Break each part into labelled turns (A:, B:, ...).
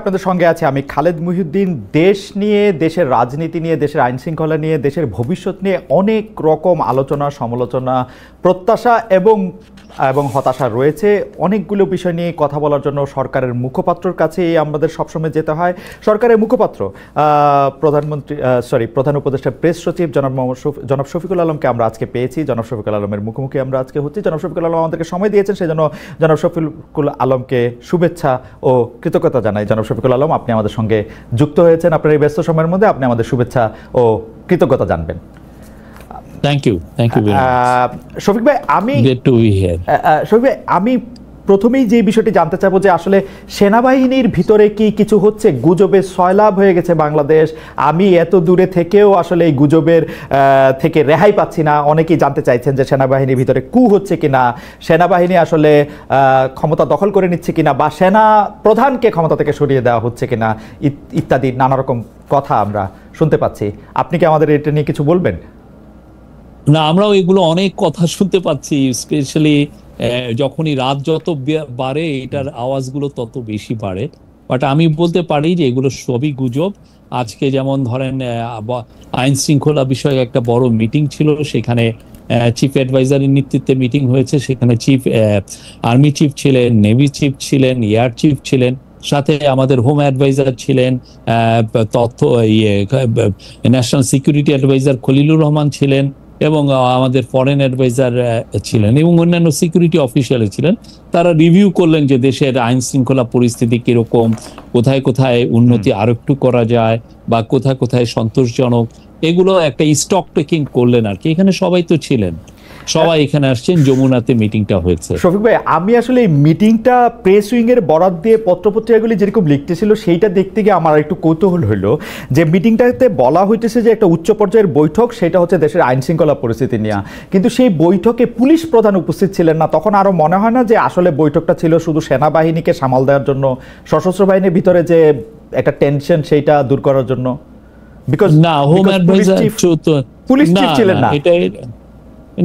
A: আপনাদের সঙ্গে আছে আমি খালেদ মহিউদ্দিন। দেশ নিয়ে, দেশের রাজনীতি নিয়ে, দেশের আইন শৃঙ্খলা নিয়ে, দেশের ভবিষ্যৎ নিয়ে অনেক রকম আলোচনা, সমালোচনা, প্রত্যাশা এবং হতাশা রয়েছে। অনেকগুলো বিষয় নিয়ে কথা বলার জন্য সরকারের মুখপাত্রর কাছে আমাদের সবসময় যেতে হয়। সরকারের মুখপাত্র প্রধান উপদেষ্টা প্রেস সচিব জনাব শফিকুল আলমকে আমরা আজকে পেয়েছি। জনাব শফিকুল আলমের মুখোমুখি আমরা আজকে হচ্ছি। জনাব শফিকুল আলম আমাদেরকে সময় দিয়েছেন, সেজন্য জনাব শফিকুল আলমকে শুভেচ্ছা ও কৃতজ্ঞতা জানাই। জনাব শফিকুল আলম, আপনি আমাদের সঙ্গে যুক্ত হয়েছেন। আপনার এই ব্যস্ত সময়ের মধ্যে আপনি আমাদের শুভেচ্ছা ও কৃতজ্ঞতা জানবেন।
B: Thank you very much.
A: Shafiq ভাই,
B: Great to be here.
A: Shafiq ভাই, আমি প্রথমেই যে বিষয়টি জানতে চাইবো যে আসলে সেনাবাহিনীর ভিতরে কি কিছু হচ্ছে? গুজবে সয়লাভ হয়ে গেছে বাংলাদেশ। আমি এত দূরে থেকেও আসলে এই গুজবের থেকে রেহাই পাচ্ছি না। অনেকেই জানতে চাইছেন যে সেনাবাহিনীর ভিতরে কু হচ্ছে কিনা, সেনাবাহিনী আসলে ক্ষমতা দখল করে নিচ্ছে কিনা, বা সেনা প্রধানকে ক্ষমতা থেকে সরিয়ে দেওয়া হচ্ছে কিনা, ইত্যাদি নানা রকম কথা আমরা শুনতে পাচ্ছি। আপনি কি আমাদের এটা নিয়ে কিছু বলবেন?
B: না, আমরাও এগুলো অনেক কথা শুনতে পাচ্ছি, স্পেশালি যখনই রাত যত বাড়ে এটার আওয়াজগুলো তত বেশি বাড়ে। বাট আমি বলতে পারি যে এগুলো সবই গুজব। আজকে যেমন ধরেন আইন শৃঙ্খলা বিষয়ে একটা বড় মিটিং ছিল, সেখানে চিফ অ্যাডভাইজারের নেতৃত্বে মিটিং হয়েছে। সেখানে আর্মি চিফ ছিলেন, নেভি চিফ ছিলেন, এয়ার চিফ ছিলেন, সাথে আমাদের হোম অ্যাডভাইজার ছিলেন, national security adviser Khalilur Rahman ছিলেন, এবং আমাদের ফরেন অ্যাডভাইজার ছিলেন, এবং অন্যান্য সিকিউরিটি অফিসিয়াল ছিলেন। তারা রিভিউ করলেন যে দেশের আইন শৃঙ্খলা পরিস্থিতি কিরকম, কোথায় কোথায় উন্নতি আরো একটু করা যায়, বা কোথায় কোথায় সন্তোষজনক, এগুলো একটা স্টক টেকিং করলেন আর কি। এখানে সবাই তো ছিলেন, সবাই এখানে আসছেন। যমুনাতে মিটিংটা হয়েছে।
A: শফিক ভাই, আমি আসলে এই মিটিংটা প্রেস উইং এর বরাত দিয়ে পত্রপত্রিকাগুলি যেরকম লিখতেছিল সেইটা দেখতে গিয়ে আমার একটু কৌতূহল হইলো যে মিটিংটাতে বলা হইতেছে যে একটা উচ্চ পর্যায়ের বৈঠক, সেটা হচ্ছে দেশের আইন শৃঙ্খলা পরিস্থিতি নিয়ে। কিন্তু সেই বৈঠকে পুলিশ প্রধান উপস্থিত ছিলেন না। তখন আরো মনে হয় না যে আসলে বৈঠকটা ছিল শুধু সেনাবাহিনীকে সামাল দেওয়ার জন্য, সশস্ত্র বাহিনীর ভিতরে যে একটা টেনশন সেইটা দূর করার জন্য? বিকজ
B: না, হোম অ্যাডভাইজার
A: পুলিশ চিফ ছিলেন না।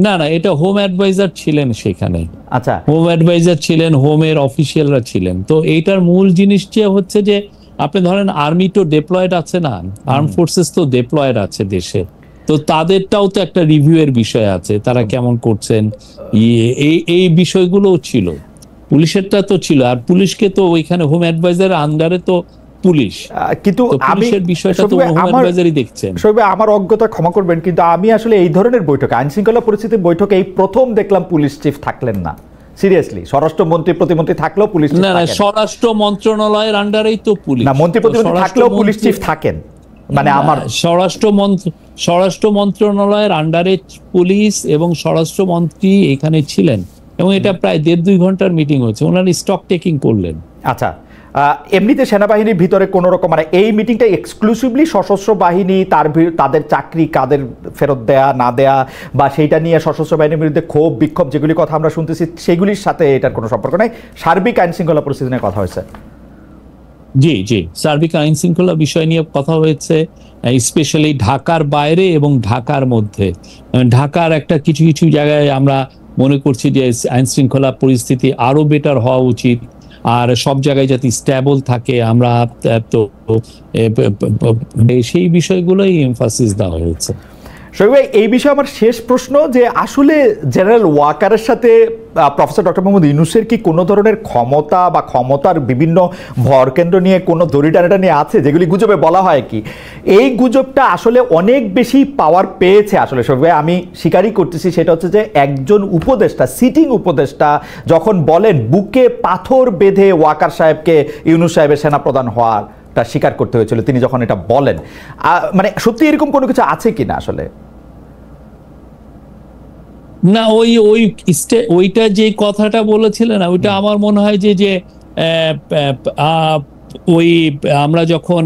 B: না, এটা হোম অ্যাডভাইজার ছিলেন সেখানে।
A: আচ্ছা,
B: হোম অ্যাডভাইজার ছিলেন, হোমের অফিসিয়ালরা ছিলেন। তো এইটার মূল জিনিস যে হচ্ছে যে আপনি ধরেন আর্মি তো ডেপ্লয়েড আছে না, আর্ম ফোর্সেস তো ডেপ্লয়েড আছে দেশে, তো তাদেরটাও তো একটা রিভিউ এর বিষয় আছে, তারা কেমন করছেন, এই বিষয়গুলোও ছিল। পুলিশেরটা তো ছিল, আর পুলিশকে তো ওইখানে হোম অ্যাডভাইজার আন্ডারে তো পুলিশ, কিন্তু পুলিশের বিষয়টা তো হোম অ্যাডভাইজারই দেখছেন।
A: আমার অজ্ঞতা ক্ষমা করবেন, কিন্তু আমি আসলে এই ধরনের বৈঠকে, আইন শৃঙ্খলা পরিস্থিতির বৈঠকে এই প্রথম দেখলাম পুলিশ চিফ থাকলেন না। সিরিয়াসলি, স্বরাষ্ট্রমন্ত্রী প্রতিমন্ত্রী থাকলেও পুলিশ চিফ
B: না, স্বরাষ্ট্র মন্ত্রণালয়ের আন্ডারেই তো পুলিশ।
A: না, মন্ত্রী প্রতিমন্ত্রী থাকলেও পুলিশ চিফ থাকেন, মানে আমার
B: স্বরাষ্ট্র মন্ত্রণালয়ের আন্ডারে পুলিশ এবং স্বরাষ্ট্রমন্ত্রী এখানে ছিলেন, এবং এটা প্রায় 1.5-2 ঘন্টার মিটিং হয়েছে। ওনারা স্টক টেকিং করলেন।
A: আচ্ছা, এমনিতে সেনাবাহিনীর ভিতরে কোন রকম, মানে এই মিটিংটা এক্সক্লুসিভলি সশস্ত্র বাহিনী, তাদের চাকরি কাদের ফেরত দেয়া না দেয়া, বা সেইটা নিয়ে সশস্ত্র বাহিনীর বিরুদ্ধে ক্ষোভ বিক্ষোভ যেগুলি কথা আমরা শুনতেছি সেগুলির সাথে এটার কোনো সম্পর্ক নাই, সার্বিক আইন শৃঙ্খলা পরিস্থিতি নিয়ে কথা হয়েছে?
B: জি, সার্বিক আইন শৃঙ্খলা বিষয় নিয়ে কথা হয়েছে, স্পেশালি ঢাকার বাইরে এবং ঢাকার মধ্যে। ঢাকার একটা কিছু কিছু জায়গায় আমরা মনে করছি যে আইন শৃঙ্খলা পরিস্থিতি আরো বেটার হওয়া উচিত, আর সব জায়গায় যাতে স্ট্যাবল থাকে, আমরা তো সেই বিষয়গুলোই এমফাসিস দেওয়া হয়েছে।
A: শফিক ভাই, এই বিষয়ে আমার শেষ প্রশ্ন, যে আসলে জেনারেল ওয়াকারের সাথে প্রফেসর ডক্টর মোহাম্মদ ইউনূসের কি কোনো ধরনের ক্ষমতা বা ক্ষমতার বিভিন্ন ভরকেন্দ্র নিয়ে কোনো দড়ি টানাটানি আছে, যেগুলি গুজবে বলা হয় কি এই গুজবটা আসলে অনেক বেশি পাওয়ার পেয়েছে? আসলে শফিক ভাই, আমি স্বীকারই করতেছি, সেটা হচ্ছে যে একজন উপদেষ্টা, সিটিং উপদেষ্টা যখন বলেন বুকে পাথর বেঁধে ওয়াকার সাহেবকে ইউনূস সাহেবের সেনাপ্রধান হওয়ার তা স্বীকার করতে হয়েছিল, তিনি যখন এটা বলেন, মানে সত্যি এরকম কোনো কিছু আছে কিনা আসলে?
B: না, ওইটা যে কথাটা বলেছিলেন, ওইটা আমার মনে হয় যে ওই আমরা যখন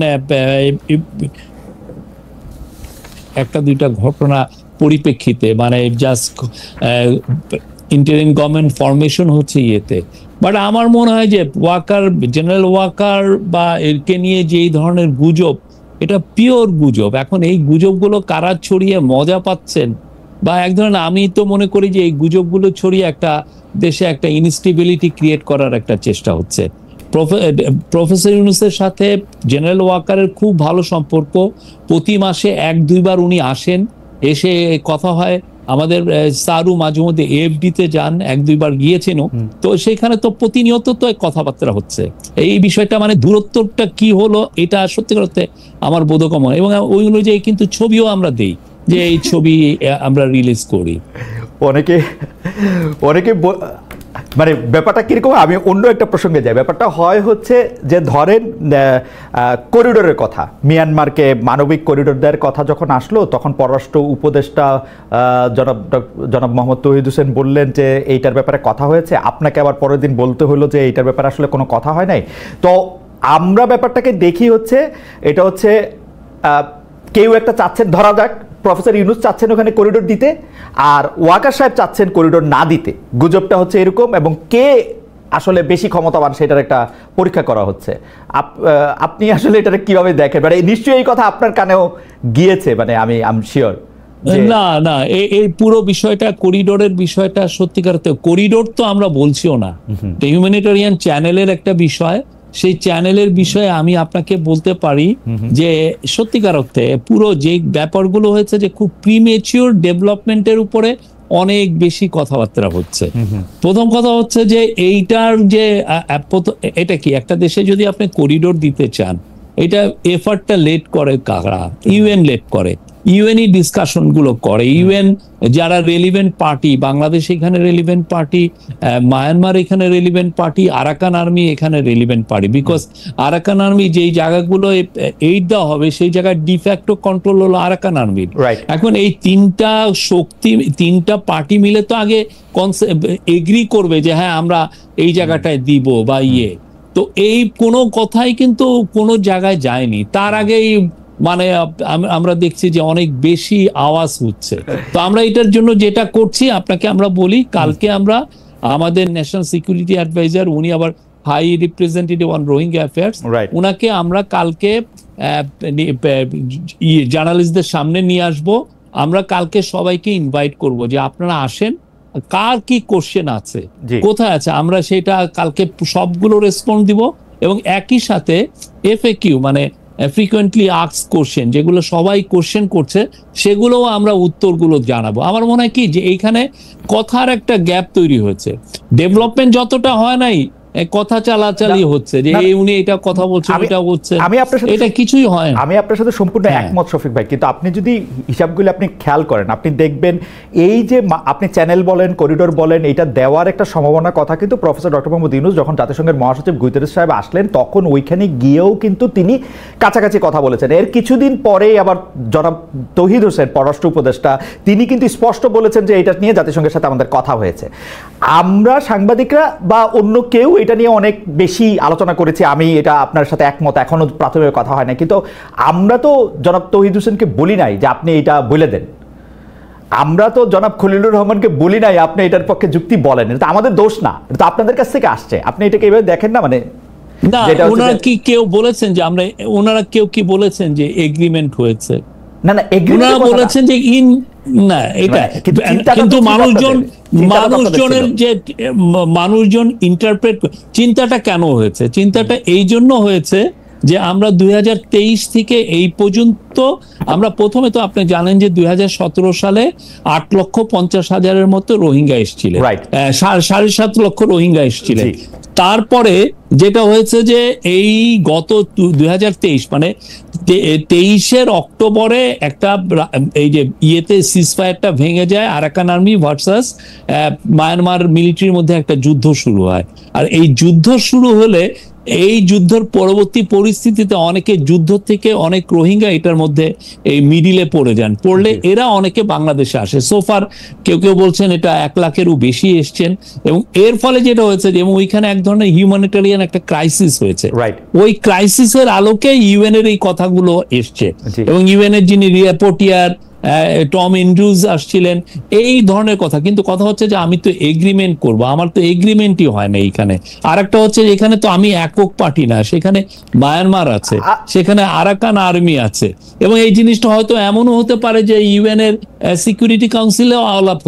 B: একটা দুইটা ঘটনা পরিপ্রেক্ষিতে, মানে জাস্ট ইন্টারিম গভর্নমেন্ট ফরমেশন হচ্ছে ইয়েতে, বাট আমার মনে হয় যে জেনারেল ওয়াকার বা এরকে নিয়ে যে এই ধরনের গুজব, এটা পিওর গুজব। এখন এই গুজবগুলো কারা ছড়িয়ে মজা পাচ্ছেন, বা এক ধরনের, আমি তো মনে করি যে এই গুজবগুলো ছড়িয়ে একটা দেশে একটা ইনস্টেবিলিটি ক্রিয়েট করার একটা চেষ্টা হচ্ছে। প্রফেসর ইউনূসের সাথে জেনারেল ওয়াকারের খুব ভালো সম্পর্ক। প্রতি মাসে 1-2 বার উনি আসেন, এসে কথা হয়। আমাদের সারু মাঝে মধ্যে এফডিতে যান, 1-2 বার গিয়েছেনও। তো সেখানে তো প্রতিনিয়ত তো কথাবার্তা হচ্ছে। এই বিষয়টা মানে দূরত্বটা কি হলো, এটা সত্যিকার অর্থে আমার বোধগম্য। এবং ওই অনুযায়ী কিন্তু ছবিও আমরা দেই, যে এই ছবি আমরা রিলিজ করি।
A: অনেকে মানে ব্যাপারটা কিরকম, আমি অন্য একটা প্রসঙ্গে যাই। ব্যাপারটা হয় হচ্ছে যে ধরেন করিডোরের কথা, মিয়ানমারকে মানবিক করিডোর দেওয়ার কথা যখন আসলো, তখন পররাষ্ট্র উপদেষ্টা জনাব মোহাম্মদ তৌহিদ হোসেন বললেন যে এইটার ব্যাপারে কথা হয়েছে। আপনাকে আবার পরের দিন বলতে হলো যে এইটার ব্যাপারে আসলে কোনো কথা হয় নাই। তো আমরা ব্যাপারটাকে দেখি হচ্ছে এটা হচ্ছে কেউ একটা চাচ্ছেন, ধরা যাক প্রফেসর ইউনূস চাচ্ছেন ওখানে করিডোর দিতে, আর ওয়াকার সাহেব চাচ্ছেন করিডোর না দিতে। গুজবটা হচ্ছে এরকম, এবং কে আসলে বেশি ক্ষমতাবান সেটার একটা পরীক্ষা করা হচ্ছে। আপনি আসলে এটা কিভাবে দেখেন? মানে নিশ্চয়ই এই কথা আপনার কানেও গিয়েছে, মানে আমি শিওর।
B: না, এই পুরো বিষয়টা, করিডোরের বিষয়টা সত্যিকার করিডোর তো আমরা বলছিও না, হিউম্যানিটেরিয়ান চ্যানেলের একটা বিষয়। সেই চ্যানেলের বিষয়ে আমি আপনাকে বলতে পারি যে সত্যিকার অর্থে পুরো যে ব্যাপারগুলো হয়েছে, যে খুব প্রিমেচিওর ডেভেলপমেন্টের উপরে অনেক বেশি কথাবার্তা হচ্ছে। প্রথম কথা হচ্ছে যে এইটার যে এটা কি, একটা দেশে যদি আপনি করিডোর দিতে চান, এটা এফার্টটা লেট করে কারা? ইউএন লেট করে, ইউএনই ডিসকাশন গুলো করে। ইউএন যারা রেলিভেন্ট পার্টি, বাংলাদেশ এখানে রেলিভেন্ট পার্টি, মায়ানমার এখানে রেলিভেন্ট পার্টি, আরাকান আর্মি এখানে relevant party. Because Arakan army যেই জায়গাগুলো এইড দেওয়া হবে, সেই জায়গায় ডিফ্যাক্টো কন্ট্রোল হলো আরাকান আর্মির। এখন এই তিনটা শক্তি, তিনটা পার্টি মিলে তো আগে এগ্রি করবে যে হ্যাঁ আমরা এই জায়গাটায় দিব বা তো এই কোনো কথাই কিন্তু কোনো জায়গায় যায়নি। তার আগেই মানে আমরা দেখছি যে অনেক বেশি আওয়াজ হচ্ছে। তো আমরা এটার জন্য যেটা করছি আপনাকে আমরা বলি, কালকে আমরা আমাদের ন্যাশনাল সিকিউরিটি অ্যাডভাইজার, উনি আবার high representative on Rohingya affairs, উনাকে আমরা কালকে জার্নালিস্টদের সামনে নিয়ে আসব। আমরা কালকে সবাইকে ইনভাইট করব যে আপনারা আসেন, কার কি কোশ্চেন আছে, কোথায় আছে, আমরা সেটা কালকে সবগুলো রেসপন্স দিব। এবং একই সাথে এফএকিউ মানে ফ্রিকোয়েন্টলি আস্কড কোশ্চেন, যেগুলো সবাই কোশ্চেন করছে, সেগুলোও আমরা উত্তরগুলো জানাবো। আমার মনে হয় কি যে এইখানে কথার একটা গ্যাপ তৈরি হয়েছে। ডেভেলপমেন্ট যতটা হয় নাই, কথা চালাচালি হচ্ছে, যে উনি এটা কথা বলছেন, এটা বলছেন, এটা কিছুই হয় না।
A: আমি আপনার সাথে সম্পূর্ণ একমত শফিক ভাই, কিন্তু আপনি যদি হিসাবগুলো আপনি খেয়াল করেন, আপনি দেখবেন এই যে আপনি চ্যানেল বলেন, করিডোর বলেন, এটা দেওয়ার একটা সম্ভাবনার কথা কিন্তু প্রফেসর ডক্টর মোহাম্মদ ইউনূস যখন জাতিসংঘের মহাসচিব গুতেরেস সাহেব আসলেন, তখন ওইখানে গিয়েও কিন্তু তিনি কাছাকাছি কথা বলেছেন। এর কিছুদিন পরেই আবার জনাব তৌহিদ হোসেন, পররাষ্ট্র উপদেষ্টা, তিনি কিন্তু স্পষ্ট বলেছেন যে এটা নিয়ে জাতিসংঘের সাথে আমাদের কথা হয়েছে। আমরা সাংবাদিকরা বা অন্য কেউ এটা নিয়ে অনেক বেশি আলোচনা করেছি, আমি এটা আপনার সাথে একমত, এখনো প্রাথমিক কথা হয় না। কিন্তু আমরা তো জনাব তৌহিদ হোসেনকে বলি নাই যে আপনি এটা বলে দেন, আমরা তো জনাব খলিলুর রহমানকে বলি নাই আপনি এটার পক্ষে যুক্তি বলেন। এটা আমাদের দোষ না, এটা তো আপনাদের কাছ থেকে আসছে। আপনি এটাকে এইভাবে দেখেন না? মানে
B: ওনারা কি কেউ বলেছেন যে আমরা, ওনারা কেউ কি বলেছেন যে এগ্রিমেন্ট হয়েছে?
A: না,
B: ওনারা বলেছেন যে না, এটা কিন্তু মানুষজন ইন্টারপ্রেট, চিন্তাটা কেন হয়েছে? চিন্তাটা এই জন্য হয়েছে যে আমরা 2023 থেকে এই পর্যন্ত আমরা প্রথমে তো আপনি জানেন যে 2017 সালে 8,50,000-এর মতো রোহিঙ্গা এসেছিলেন, 7.5 লক্ষ রোহিঙ্গা এসেছিলেন। তারপরে যেটা হয়েছে যে এই গত 2023 মানে 23-এর অক্টোবরে একটা এই যে সিজফায়ারটা ভেঙে যায়, আরাকান আর্মি ভার্সাস মায়ানমার মিলিটারির মধ্যে একটা যুদ্ধ শুরু হয়। আর এই যুদ্ধ শুরু হলে এই যুদ্ধের পরবর্তী পরিস্থিতিতে অনেকে যুদ্ধ থেকে অনেক রোহিঙ্গা এটার মধ্যে এই মিডিলে পড়ে যান, পড়লে এরা অনেকে বাংলাদেশে আসে। সোফার কেউ কেউ বলছেন এটা 1 লাখেরও বেশি এসছেন। এবং এর ফলে যেটা হয়েছে যে ওইখানে এক ধরনের হিউম্যানিটেরিয়ান একটা ক্রাইসিস হয়েছে। ওই ক্রাইসিসের আলোকে ইউএন এর এই কথাগুলো এসছে, এবং ইউএন এর যিনি রিপোর্টিয়ার টম এন্ড্রুজ আসছিলেন, এই ধরনের কথা। কিন্তু কথা হচ্ছে যে আমি তো এগ্রিমেন্ট করব, আমার তো এগ্রিমেন্টই হয় না এইখানে। আর একটা হচ্ছে এখানে তো আমি একক পার্টি না, সেখানে মায়ানমার আছে, সেখানে আরাকান আর্মি আছে, এবং এই জিনিসটা হয়তো এমনও হতে পারে যে ইউএন এর সিকিউরিটি কাউন্সিলেও আলাপ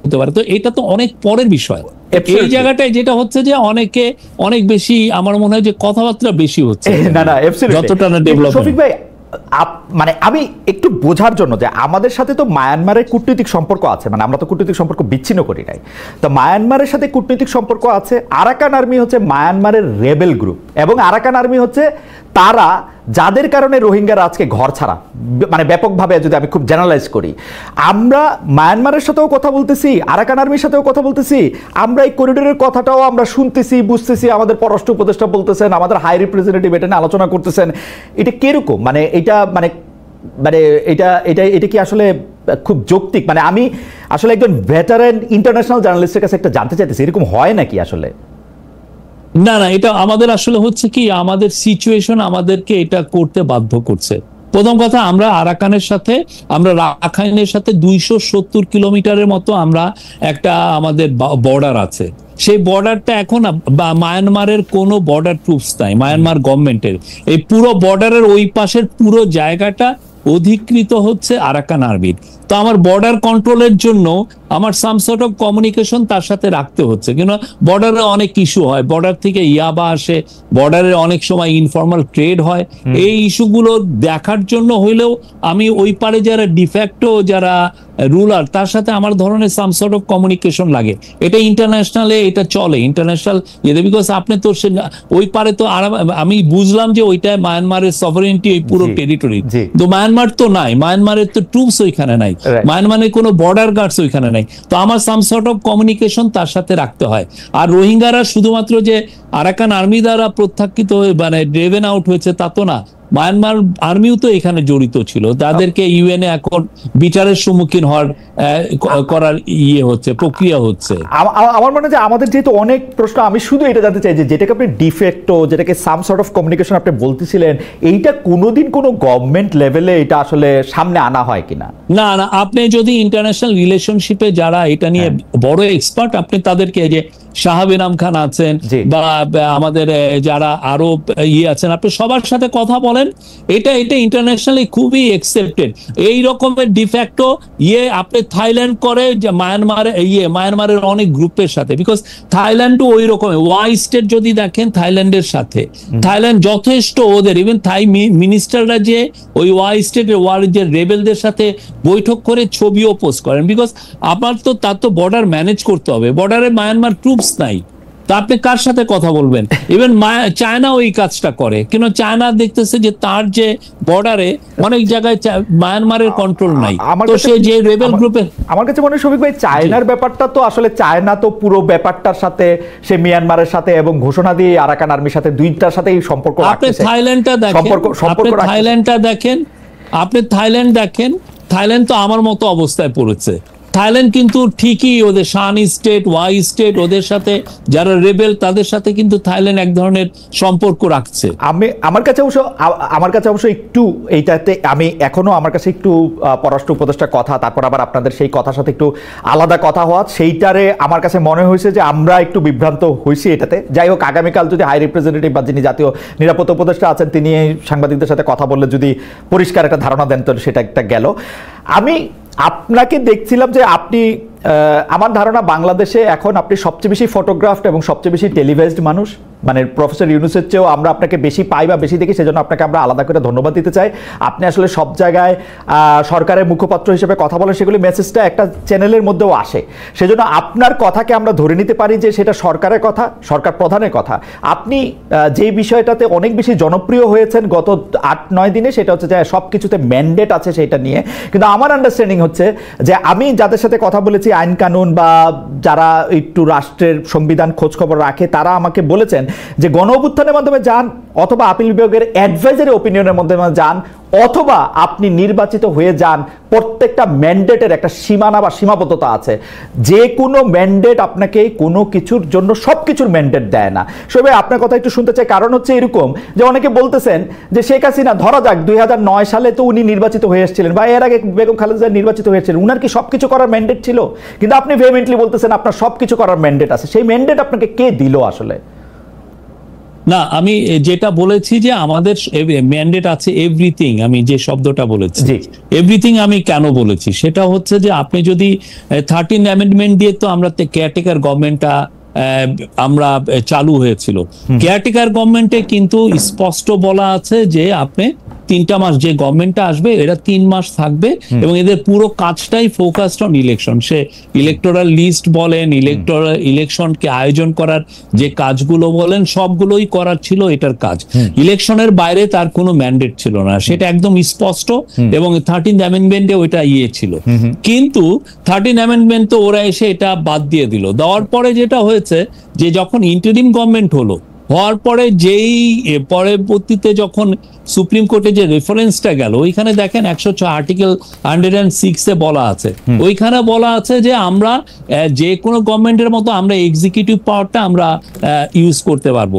B: হতে পারে। তো এটা তো অনেক পরের বিষয়। এই জায়গাটায় যেটা হচ্ছে যে অনেকে অনেক বেশি, আমার মনে হয় যে কথাবার্তা বেশি হচ্ছে,
A: না না
B: যতটা না ডেভেলপমেন্ট।
A: শফিক ভাই, মানে আমি একটু বোঝার জন্য যে আমাদের সাথে তো মায়ানমারের কূটনৈতিক সম্পর্ক আছে, মানে আমরা তো কূটনৈতিক সম্পর্ক বিচ্ছিন্ন করি নাই, তো মায়ানমারের সাথে কূটনৈতিক সম্পর্ক আছে। আরাকান আর্মি হচ্ছে মায়ানমারের রেবেল গ্রুপ, এবং আরাকান আর্মি হচ্ছে তারা যাদের কারণে রোহিঙ্গারা আজকে ঘর ছাড়া, মানে ব্যাপকভাবে যদি আমি খুব জেনারেলাইজ করি, আমরা মায়ানমারের সাথেও কথা বলতেছি, আরাকান আর্মির সাথেও কথা বলতেছি, আমরা এই করিডোরের কথাটাও আমরা শুনতেছি, বুঝতেছি, আমাদের পররাষ্ট্র উপদেষ্টা বলতেছেন, আমাদের হাই রিপ্রেজেন্টেটিভ এটা নিয়ে আলোচনা করতেছেন। এটা কিরকম, মানে এটা মানে মানে এটা এটা এটা কি আসলে খুব যৌক্তিক? মানে আমি আসলে একজন ভেটারেন ইন্টারন্যাশনাল জার্নালিস্টের কাছে একটা জানতে চাইতেছি, এরকম হয় নাকি আসলে?
B: না না, এটা আমাদের আসলে হচ্ছে কি, আমাদের সিচুয়েশন আমাদেরকে এটা করতে বাধ্য করছে। প্রথম কথা, আমরা আরাকানের সাথে, আমরা রাখাইনের সাথে 270 কিলোমিটারের মতো আমরা একটা আমাদের বর্ডার আছে। সেই বর্ডারটা এখন মায়ানমারের কোনো বর্ডার ট্রুপস নাই, মায়ানমার গভর্নমেন্টের। এই পুরো বর্ডারের ওই পাশের পুরো জায়গাটা অধিকৃত হচ্ছে আরাকান আর্মির। তো আমার বর্ডার কন্ট্রোলের জন্য আমার সাম সর্ট অফ কমিউনিকেশন তার সাথে রাখতে হচ্ছে, কিন্তু বর্ডারে অনেক ইস্যু হয়, বর্ডার থেকে ইয়াবা আসে, বর্ডারে অনেক সময় ইনফর্মাল ট্রেড হয়। এই ইস্যুগুলো দেখার জন্য হইলেও আমি ওই পারে যারা ডিফ্যাক্টো যারা রুলার তার সাথে আমার ধরনের সাম সর্ট অফ কমিউনিকেশন লাগে। এটা ইন্টারন্যাশনালে এটা চলে, ইন্টারন্যাশনাল ইয়েতে, বিকজ আপনি তো ওই পারে তো আমি বুঝলাম যে ওইটা মায়ানমারের সভারেন্টি, ওই পুরো টেরিটরি, তো মায়ানমার তো নাই, মায়ানমারের তো ট্রুপস ওইখানে নাই, মায়ানমারের কোনো বর্ডার গার্ডস ওইখানে নাই। তো আমার সাম সর্ট অফ কমিউনিকেশন তার সাথে রাখতে হয়। আর রোহিঙ্গারা শুধুমাত্র যে আরাকান আর্মি দ্বারা প্রত্যাখ্যিত মানে ড্রেভেন আউট হয়েছে তা তো না, মায়ানমার আর্মিও তো এখানে জড়িত ছিল, তাদেরকে ইউএনএ এখন বিচারের সম্মুখীন হওয়ার করার হচ্ছে, প্রক্রিয়া হচ্ছে।
A: আমার মনে হয় যে আমাদের যেহেতু অনেক প্রশ্ন, আমি শুধু এটা জানতে চাই যে যেটাকে আপনি ডিফেক্টো, যেটাকে সাম সর্ট অফ কমিউনিকেশন আপনি বলতেছিলেন, এইটা কোনোদিন কোনো গভর্নমেন্ট লেভেলে এটা আসলে সামনে আনা হয় কিনা?
B: না না, আপনি যদি ইন্টারন্যাশনাল রিলেশনশিপে যারা এটা নিয়ে বড় এক্সপার্ট, আপনি তাদেরকে, যে শাহাব ইনাম খান আছেন বা আমাদের যারা আরো আছেন, আপনি সবার সাথে কথা বলেন। এটা ইন্টারন্যাশনালি খুবই একসেপ্টেড। এই রকমের ডিফ্যাক্টো আপনি থাইল্যান্ড করে যে মায়ানমারের অনেক গ্রুপের সাথে, বিকজ থাইল্যান্ডও ওই রকমের ওয়াই স্টেট যদি দেখেন থাইল্যান্ডের সাথে, থাইল্যান্ড যথেষ্ট ওদের ইভেন থাই মিনিস্টাররা যে ওই ওয়াই স্টেটের যে রেবেলদের সাথে বৈঠক করে ছবিও পোস্ট করেন, বিকজ আমার তো তার তো বর্ডার ম্যানেজ করতে হবে, বর্ডারে মায়ানমার ট্রুপস নাই, তা আপনি কার সাথে কথা বলবেন? ইভেন চায়নাও এই কাজটা করে, কিন্তু চায়না দেখতেছে যে তার যে বর্ডারে অনেক জায়গায় মায়ানমারের কন্ট্রোল নাই, তো সে যে রেবেল গ্রুপের।
A: আমার কাছে মনে হয় শফিক ভাই, চায়নার ব্যাপারটা তো আসলে চায়না তো পুরো ব্যাপারটার সাথে সে মিয়ানমারের সাথে এবং ঘোষণা দিয়ে আরাকান আর্মির সাথে দুইটার সাথেই সম্পর্ক
B: আপনি থাইল্যান্ডটা দেখেন, আপনি থাইল্যান্ড দেখেন, থাইল্যান্ড তো আমার মতো অবস্থায় পড়েছে। থাইল্যান্ড কিন্তু ঠিকই ওদের শান স্টেট, ওয়াই স্টেট, ওদের সাথে যারা রেবেল তাদের সাথে কিন্তু থাইল্যান্ড এক ধরনের সম্পর্ক রাখছে।
A: আমার কাছে অবশ্য একটু এইটাতে আমি এখনো আমার কাছে একটু পররাষ্ট্র উপদেষ্টার কথা, তারপর আবার আপনাদের সেই কথার সাথে একটু আলাদা কথা হওয়া, সেইটারে আমার কাছে মনে হয়েছে যে আমরা একটু বিভ্রান্ত হয়েছি এটাতে। যাই হোক, আগামীকাল যদি হাই রিপ্রেজেন্টেটিভ বা যিনি জাতীয় নিরাপত্তা উপদেষ্টা আছেন তিনি সাংবাদিকদের সাথে কথা বললে যদি পরিষ্কার একটা ধারণা দেন, তো সেটা একটা গেল। আমি আপনাকে দেখছিলাম যে আপনি, আমার ধারণা বাংলাদেশে এখন আপনি সবচেয়ে বেশি ফটোগ্রাফড এবং সবচেয়ে বেশি টেলিভাইজড মানুষ, মানে প্রফেসর ইউনূসের চেয়েও আমরা আপনাকে বেশি পাই বা বেশি দেখি, সেজন্য আপনাকে আমরা আলাদা করে ধন্যবাদ দিতে চাই। আপনি আসলে সব জায়গায় সরকারের মুখপাত্র হিসেবে কথা বলেন, সেগুলি মেসেজটা একটা চ্যানেলের মধ্যেও আসে, সেজন্য আপনার কথাকে আমরা ধরে নিতে পারি যে সেটা সরকারের কথা, সরকার প্রধানের কথা। আপনি যেই বিষয়টাতে অনেক বেশি জনপ্রিয় হয়েছেন গত 8-9 দিনে, সেটা হচ্ছে যে সব কিছুতে ম্যান্ডেট আছে সেটা নিয়ে। কিন্তু আমার আন্ডারস্ট্যান্ডিং হচ্ছে যে আমি যাদের সাথে কথা বলেছি, আইন কানুন বা যারা একটু রাষ্ট্রের সংবিধান খোঁজ খবর রাখে, তারা আমাকে বলেছেন যে গণ অভ্যুত্থানের মাধ্যমে যান, অথবা আপিল বিভাগের অ্যাডভাইজারি ওপিনিয়নের মাধ্যমে যান, অথবা আপনি নির্বাচিত হয়ে যান, প্রত্যেকটা ম্যান্ডেটের একটা সীমানা বা সীমাবদ্ধতা আছে। যে কোনো ম্যান্ডেট আপনাকে কোনো কিছুর জন্য সব কিছুর ম্যান্ডেট দেয় না। সবাই আপনার কথা একটু শুনতে চাই, কারণ হচ্ছে এরকম যে অনেকে বলতেছেন যে শেখ হাসিনা, ধরা যাক 2009 সালে তো উনি নির্বাচিত হয়ে এসেছিলেন, বা এর আগে বেগম খালেদা নির্বাচিত হয়েছিলেন, উনার কি সব কিছু করার ম্যান্ডেট ছিল? কিন্তু আপনি ভেহেমেন্টলি বলতেছেন আপনার সব কিছু করার ম্যান্ডেট আছে। সেই ম্যান্ডেট আপনাকে কে দিল আসলে?
B: না, আমি যেটা বলেছি যে আমাদের ম্যান্ডেট আছে এভরিথিং, আমি যে শব্দটা বলেছি এভরিথিং, আমি কেন বলেছি সেটা হচ্ছে যে আপনি যদি 13 অ্যামেন্ডমেন্ট দিয়ে তো আমরা কেয়ারটেকার গভর্নমেন্টটা আমরা চালু হয়েছিল। কেয়ারটেকার গভর্নমেন্টে কিন্তু স্পষ্ট বলা আছে যে আপনি 3টা মাস, যে গভর্নমেন্টটা আসবে এরা 3 মাস থাকবে এবং এদের পুরো কাজটাই ফোকাসড অন ইলেকশন। সে ইলেকটোরাল লিস্ট বলেন, ইলেকশনকে আয়োজন করার যে কাজগুলো বলেন, সবগুলোই করার ছিল এটার কাজ। ইলেকশনের বাইরে তার কোনো ম্যান্ডেট ছিল না, সেটা একদম স্পষ্ট। এবং 13th অ্যামেন্ডমেন্টে ওইটা ছিল। কিন্তু 13th অ্যামেন্ডমেন্ট তো ওরা এসে এটা বাদ দিয়ে দিল। দেওয়ার পরে যেটা হয়েছে যে যখন ইন্টারিম গভর্নমেন্ট হওয়ার পরে যেই পরবর্তীতে যখন সুপ্রিম কোর্টে যে রেফারেন্সটা গেল, ওইখানে দেখেন 106 আর্টিকেল 106 বলা আছে, ওইখানে বলা আছে যে আমরা যে কোনো গভর্নমেন্টের মতো আমরা এক্সিকিউটিভ পাওয়ারটা আমরা ইউজ করতে পারবো।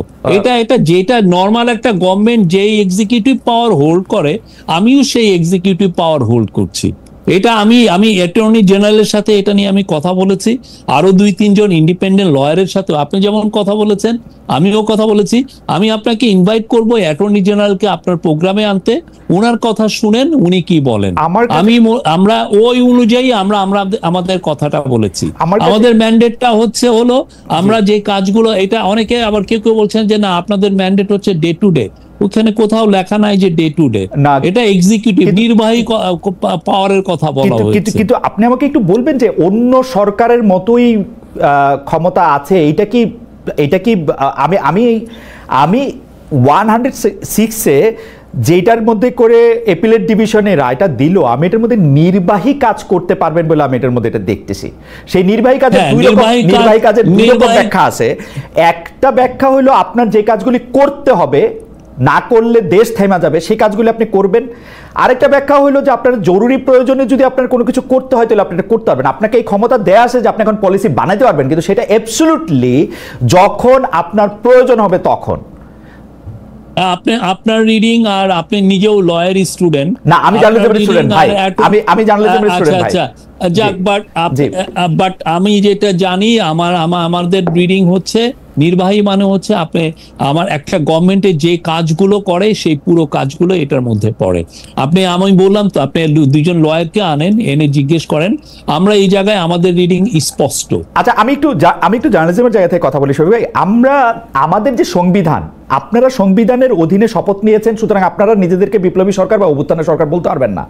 B: এটা যেটা নর্মাল একটা গভর্নমেন্ট যেই এক্সিকিউটিভ পাওয়ার হোল্ড করে, আমিও সেই এক্সিকিউটিভ পাওয়ার হোল্ড করছি। এটা আমি অ্যাটর্নি জেনারেলের সাথে এটা নিয়ে আমি কথা বলেছি, আরো 2-3 জন ইন্ডিপেন্ডেন্ট লয়ারের সাথে। আপনি যেমন কথা বলেছেন, আমিও কথা বলেছি। আমি আপনাকে ইনভাইট করব অ্যাটর্নি জেনারেলকে আপনার প্রোগ্রামে আনতে, ওনার কথা শুনেন উনি কি বলেন। আমরা ওই অনুযায়ী আমরা আমাদের কথাটা বলেছি। আমাদের ম্যান্ডেটটা হলো আমরা যে কাজগুলো, এটা অনেকে আবার কেউ বলছেন যে না আপনাদের ম্যান্ডেট হচ্ছে ডে টু ডে। ওখানে কোথাও লেখা নাই যে ডে টু ডে, এটা এক্সিকিউটিভ নির্বাহী পাওয়ারের কথা বলা হয়েছে।
A: কিন্তু আপনি আমাকে একটু বলবেন যে অন্য সরকারের মতোই ক্ষমতা আছে, এটা কি আমি 106-এ যেটার মধ্যে করে অ্যাপিলেট ডিভিশনের রায়টা দিল, আমি এটার মধ্যে নির্বাহী কাজ করতে পারবেন বলে আমি এটার মধ্যে এটা দেখতেছি। সেই নির্বাহী কাজের দুই রকম ব্যাখ্যা আছে। একটা ব্যাখ্যা হলো আপনার যে কাজগুলি করতে হবে, না করলে দেশ থেমে যাবে, সেই কাজগুলি আপনি করবেন। আরেকটা ব্যাখ্যা হলো যে আপনার জরুরি প্রয়োজনে যদি আপনার কোনো কিছু করতে হয় তাহলে আপনি এটা করতে পারবেন। আপনাকে এই ক্ষমতা দেয়া আছে যে আপনি এখন পলিসি বানাইতে পারবেন, কিন্তু সেটা অ্যাবসলিউটলি যখন আপনার প্রয়োজন হবে তখন।
B: আপনার রিডিং, আর আপনি নিজেও লয়ার স্টুডেন্ট।
A: না, আমি জার্নালিজমের স্টুডেন্ট ভাই, আমি জার্নালিজমের স্টুডেন্ট ভাই।
B: যাক, বাট আমি যেটা জানি, আমাদের রিডিং হচ্ছে নির্বাহী মানে হচ্ছে আপনি আমার একটা গভর্নমেন্টে যে কাজগুলো করে সেই পুরো কাজগুলো এটার মধ্যে পড়ে। আমি বললাম তো, আপনি 2জন লয়ারকে আনেন, এনে জিজ্ঞেস করেন। আমরা এই জায়গায় আমাদের রিডিং স্পষ্ট।
A: আচ্ছা, আমি একটু জার্নালিজমের জায়গা থেকে কথা বলি শফিক ভাই। আমাদের যে সংবিধান, আপনারা সংবিধানের অধীনে শপথ নিয়েছেন, সুতরাং আপনারা নিজেদেরকে বিপ্লবী সরকার বা অভ্যুত্থানের সরকার বলতে পারবেন না।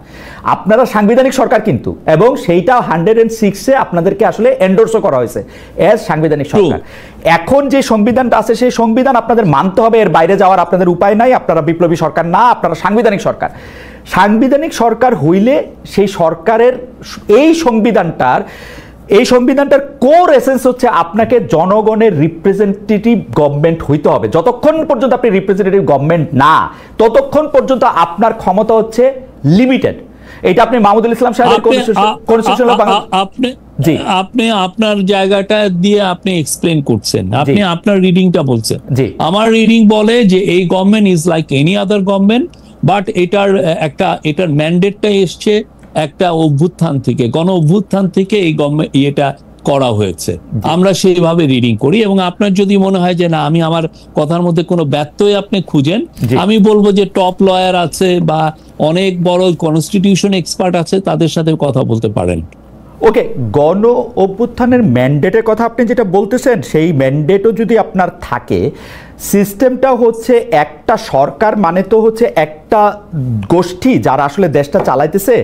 A: আপনারা সাংবিধানিক সরকার কিন্তু, এবং সেইটা 106-এ আপনাদেরকে আসলে এন্ডোর্সও করা হয়েছে এজ সাংবিধানিক সরকার। এখন যে সংবিধানটা আছে সেই সংবিধান আপনাদের মানতে হবে, এর বাইরে যাওয়ার আপনাদের উপায় নাই। আপনারা বিপ্লবী সরকার না, আপনারা সাংবিধানিক সরকার। সাংবিধানিক সরকার হইলে সেই সরকারের এই সংবিধানটার কোর এসেন্স হচ্ছে আপনাকে জনগণের রিপ্রেজেন্টেটিভ গভর্নমেন্ট হইতে হবে। যতক্ষণ পর্যন্ত আপনি রিপ্রেজেন্টেটিভ গভর্নমেন্ট না, ততক্ষণ পর্যন্ত আপনার ক্ষমতা হচ্ছে লিমিটেড। এটা আপনি মাহমুদুল ইসলাম সাহেবের
B: আপনি আপনার জায়গাটা দিয়ে আপনি এক্সপ্লেন করছেন, আপনি আপনার রিডিংটা বলছেন। আমার রিডিং বলে যে এই government is like any other government, but এটার ম্যান্ডেটটা এসছে একটা অভ্যুত্থান থেকে, গণ অভ্যুত্থান থেকে এই গভর্নমেন্ট এটা করা হয়েছে। আমরা সেইভাবে রিডিং করি। এবং আপনার যদি মনে হয় যে না, আমি আমার কথার মধ্যে কোনো ব্যত্যয় আপনি খুঁজেন, আমি বলবো যে টপ লয়ার আছে বা অনেক বড় কনস্টিটিউশন এক্সপার্ট আছে, তাদের সাথে কথা বলতে পারেন।
A: ওকে, গণ অভ্যুত্থানের ম্যান্ডেটের কথা আপনি যেটা বলতেছেন, সেই ম্যান্ডেটও যদি আপনার থাকে, সিস্টেমটা হচ্ছে একটা সরকার মানে তো হচ্ছে একটা গোষ্ঠী যারা আসলে দেশটা চালাইতেছে,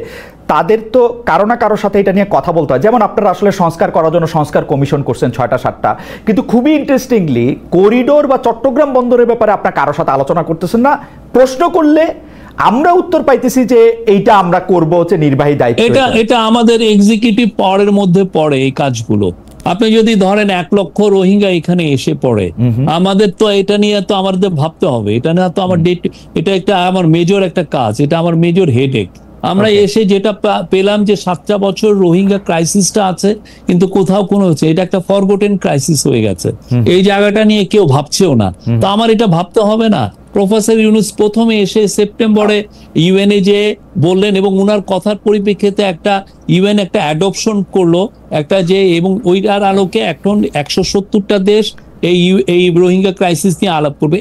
A: তাদের তো কারো না কারোর সাথে এটা নিয়ে কথা বলতে হয়। যেমন আপনারা আসলে সংস্কার করার জন্য সংস্কার কমিশন করছেন 6টা-7টা, কিন্তু খুবই ইন্টারেস্টিংলি করিডোর বা চট্টগ্রাম বন্দরের ব্যাপারে আপনার কারোর সাথে আলোচনা করতেছেন না। প্রশ্ন করলে আমরা উত্তর পাইতেছি যে এইটা আমরা করব হচ্ছে নির্বাহী দায়িত্ব।
B: এটা আমাদের এক্সিকিউটিভ পাওয়ারের মধ্যে পড়ে এই কাজগুলো। আপনি যদি ধরেন 1 লক্ষ রোহিঙ্গা এখানে এসে পড়ে, আমাদের তো এটা নিয়ে তো আমাদের ভাবতে হবে। এটা না তো আমার এটা একটা আমার মেজর একটা কাজ, এটা আমার মেজর হেডেক। আমরা এসে যেটা পেলাম যে 7টা বছর রোহিঙ্গা ক্রাইসিসটা আছে, কিন্তু কোথাও কোনো হচ্ছে, এটা একটা ফরগটেন ক্রাইসিস হয়ে গেছে। এই জায়গাটা নিয়ে কেউ ভাবছেও না। তো আমার এটা ভাবতে হবে না? প্রফেসর ইউনূস প্রথমে এসে সেপ্টেম্বরে ইউএনএ যে বললেন, এবং উনার কথার পরিপ্রেক্ষিতে একটা ইউএন একটা অ্যাডপশন করলো একটা যে, এবং ওইটার আলোকে এখন 170টা দেশ এই রোহিঙ্গা ক্রাইসিস নিয়ে আলাপ করবে?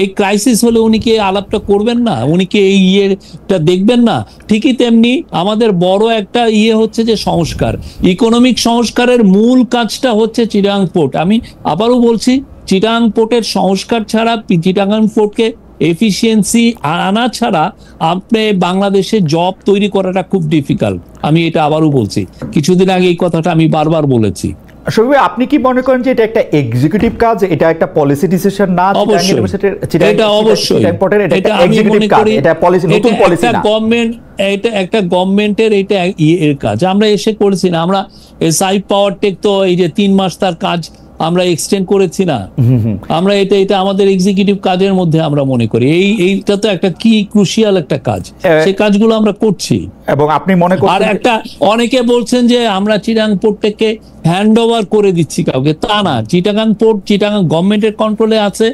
B: এই ক্রাইসিস হলে উনি কি আলাপটা করবেন না? উনি কি এই ইয়েটা দেখবেন না? ঠিকই তেমনি আমাদের বড় একটা হচ্ছে যে সংস্কার, ইকোনমিক সংস্কারের মূল কাজটা হচ্ছে চিটাগাং পোর্ট। আমি আবারও বলছি, চিটাগাং পোর্টের সংস্কার ছাড়া, চিটাগাং পোর্টকে এফিসিয়েন্সি আনা ছাড়া আপনি বাংলাদেশে জব তৈরি করাটা খুব ডিফিকাল্ট। আমি এটা আবারও বলছি, কিছুদিন আগে এই কথাটা আমি বারবার বলেছি।
A: শফিক ভাই, আপনি কি মনে করেন যে এটা একটা এক্সিকিউটিভ কাজ, এটা একটা পলিসি ডিসিশন না?
B: অবশ্যই এটা অবশ্যই
A: এটা এক্সিকিউটিভ কাজ, এটা পলিসি, নতুন পলিসি না।
B: এটা একটা গভর্নমেন্টের এটা এর কাজ। আমরা এসে করেছি না, আমরা সাইফ পাওয়ার টেক তো এই যে 3 মাস তার কাজ আমরা এক্সটেন্ড করেছি না, আমরা এটা আমাদের এক্সিকিউটিভ কাজের মধ্যে আমরা মনে করি এইটা তো একটা কি ক্রুশিয়াল একটা কাজ, সেই কাজগুলো আমরা করছি। এবং আপনি মনে করেন, আর একটা অনেকে বলছেন যে আমরা চিটাগাং পোর্টটাকে হ্যান্ড ওভার করে দিচ্ছি কাউকে, তা না। চিটাগাং পোর্ট চিটাগাং গভর্নমেন্টের কন্ট্রোলে আছে,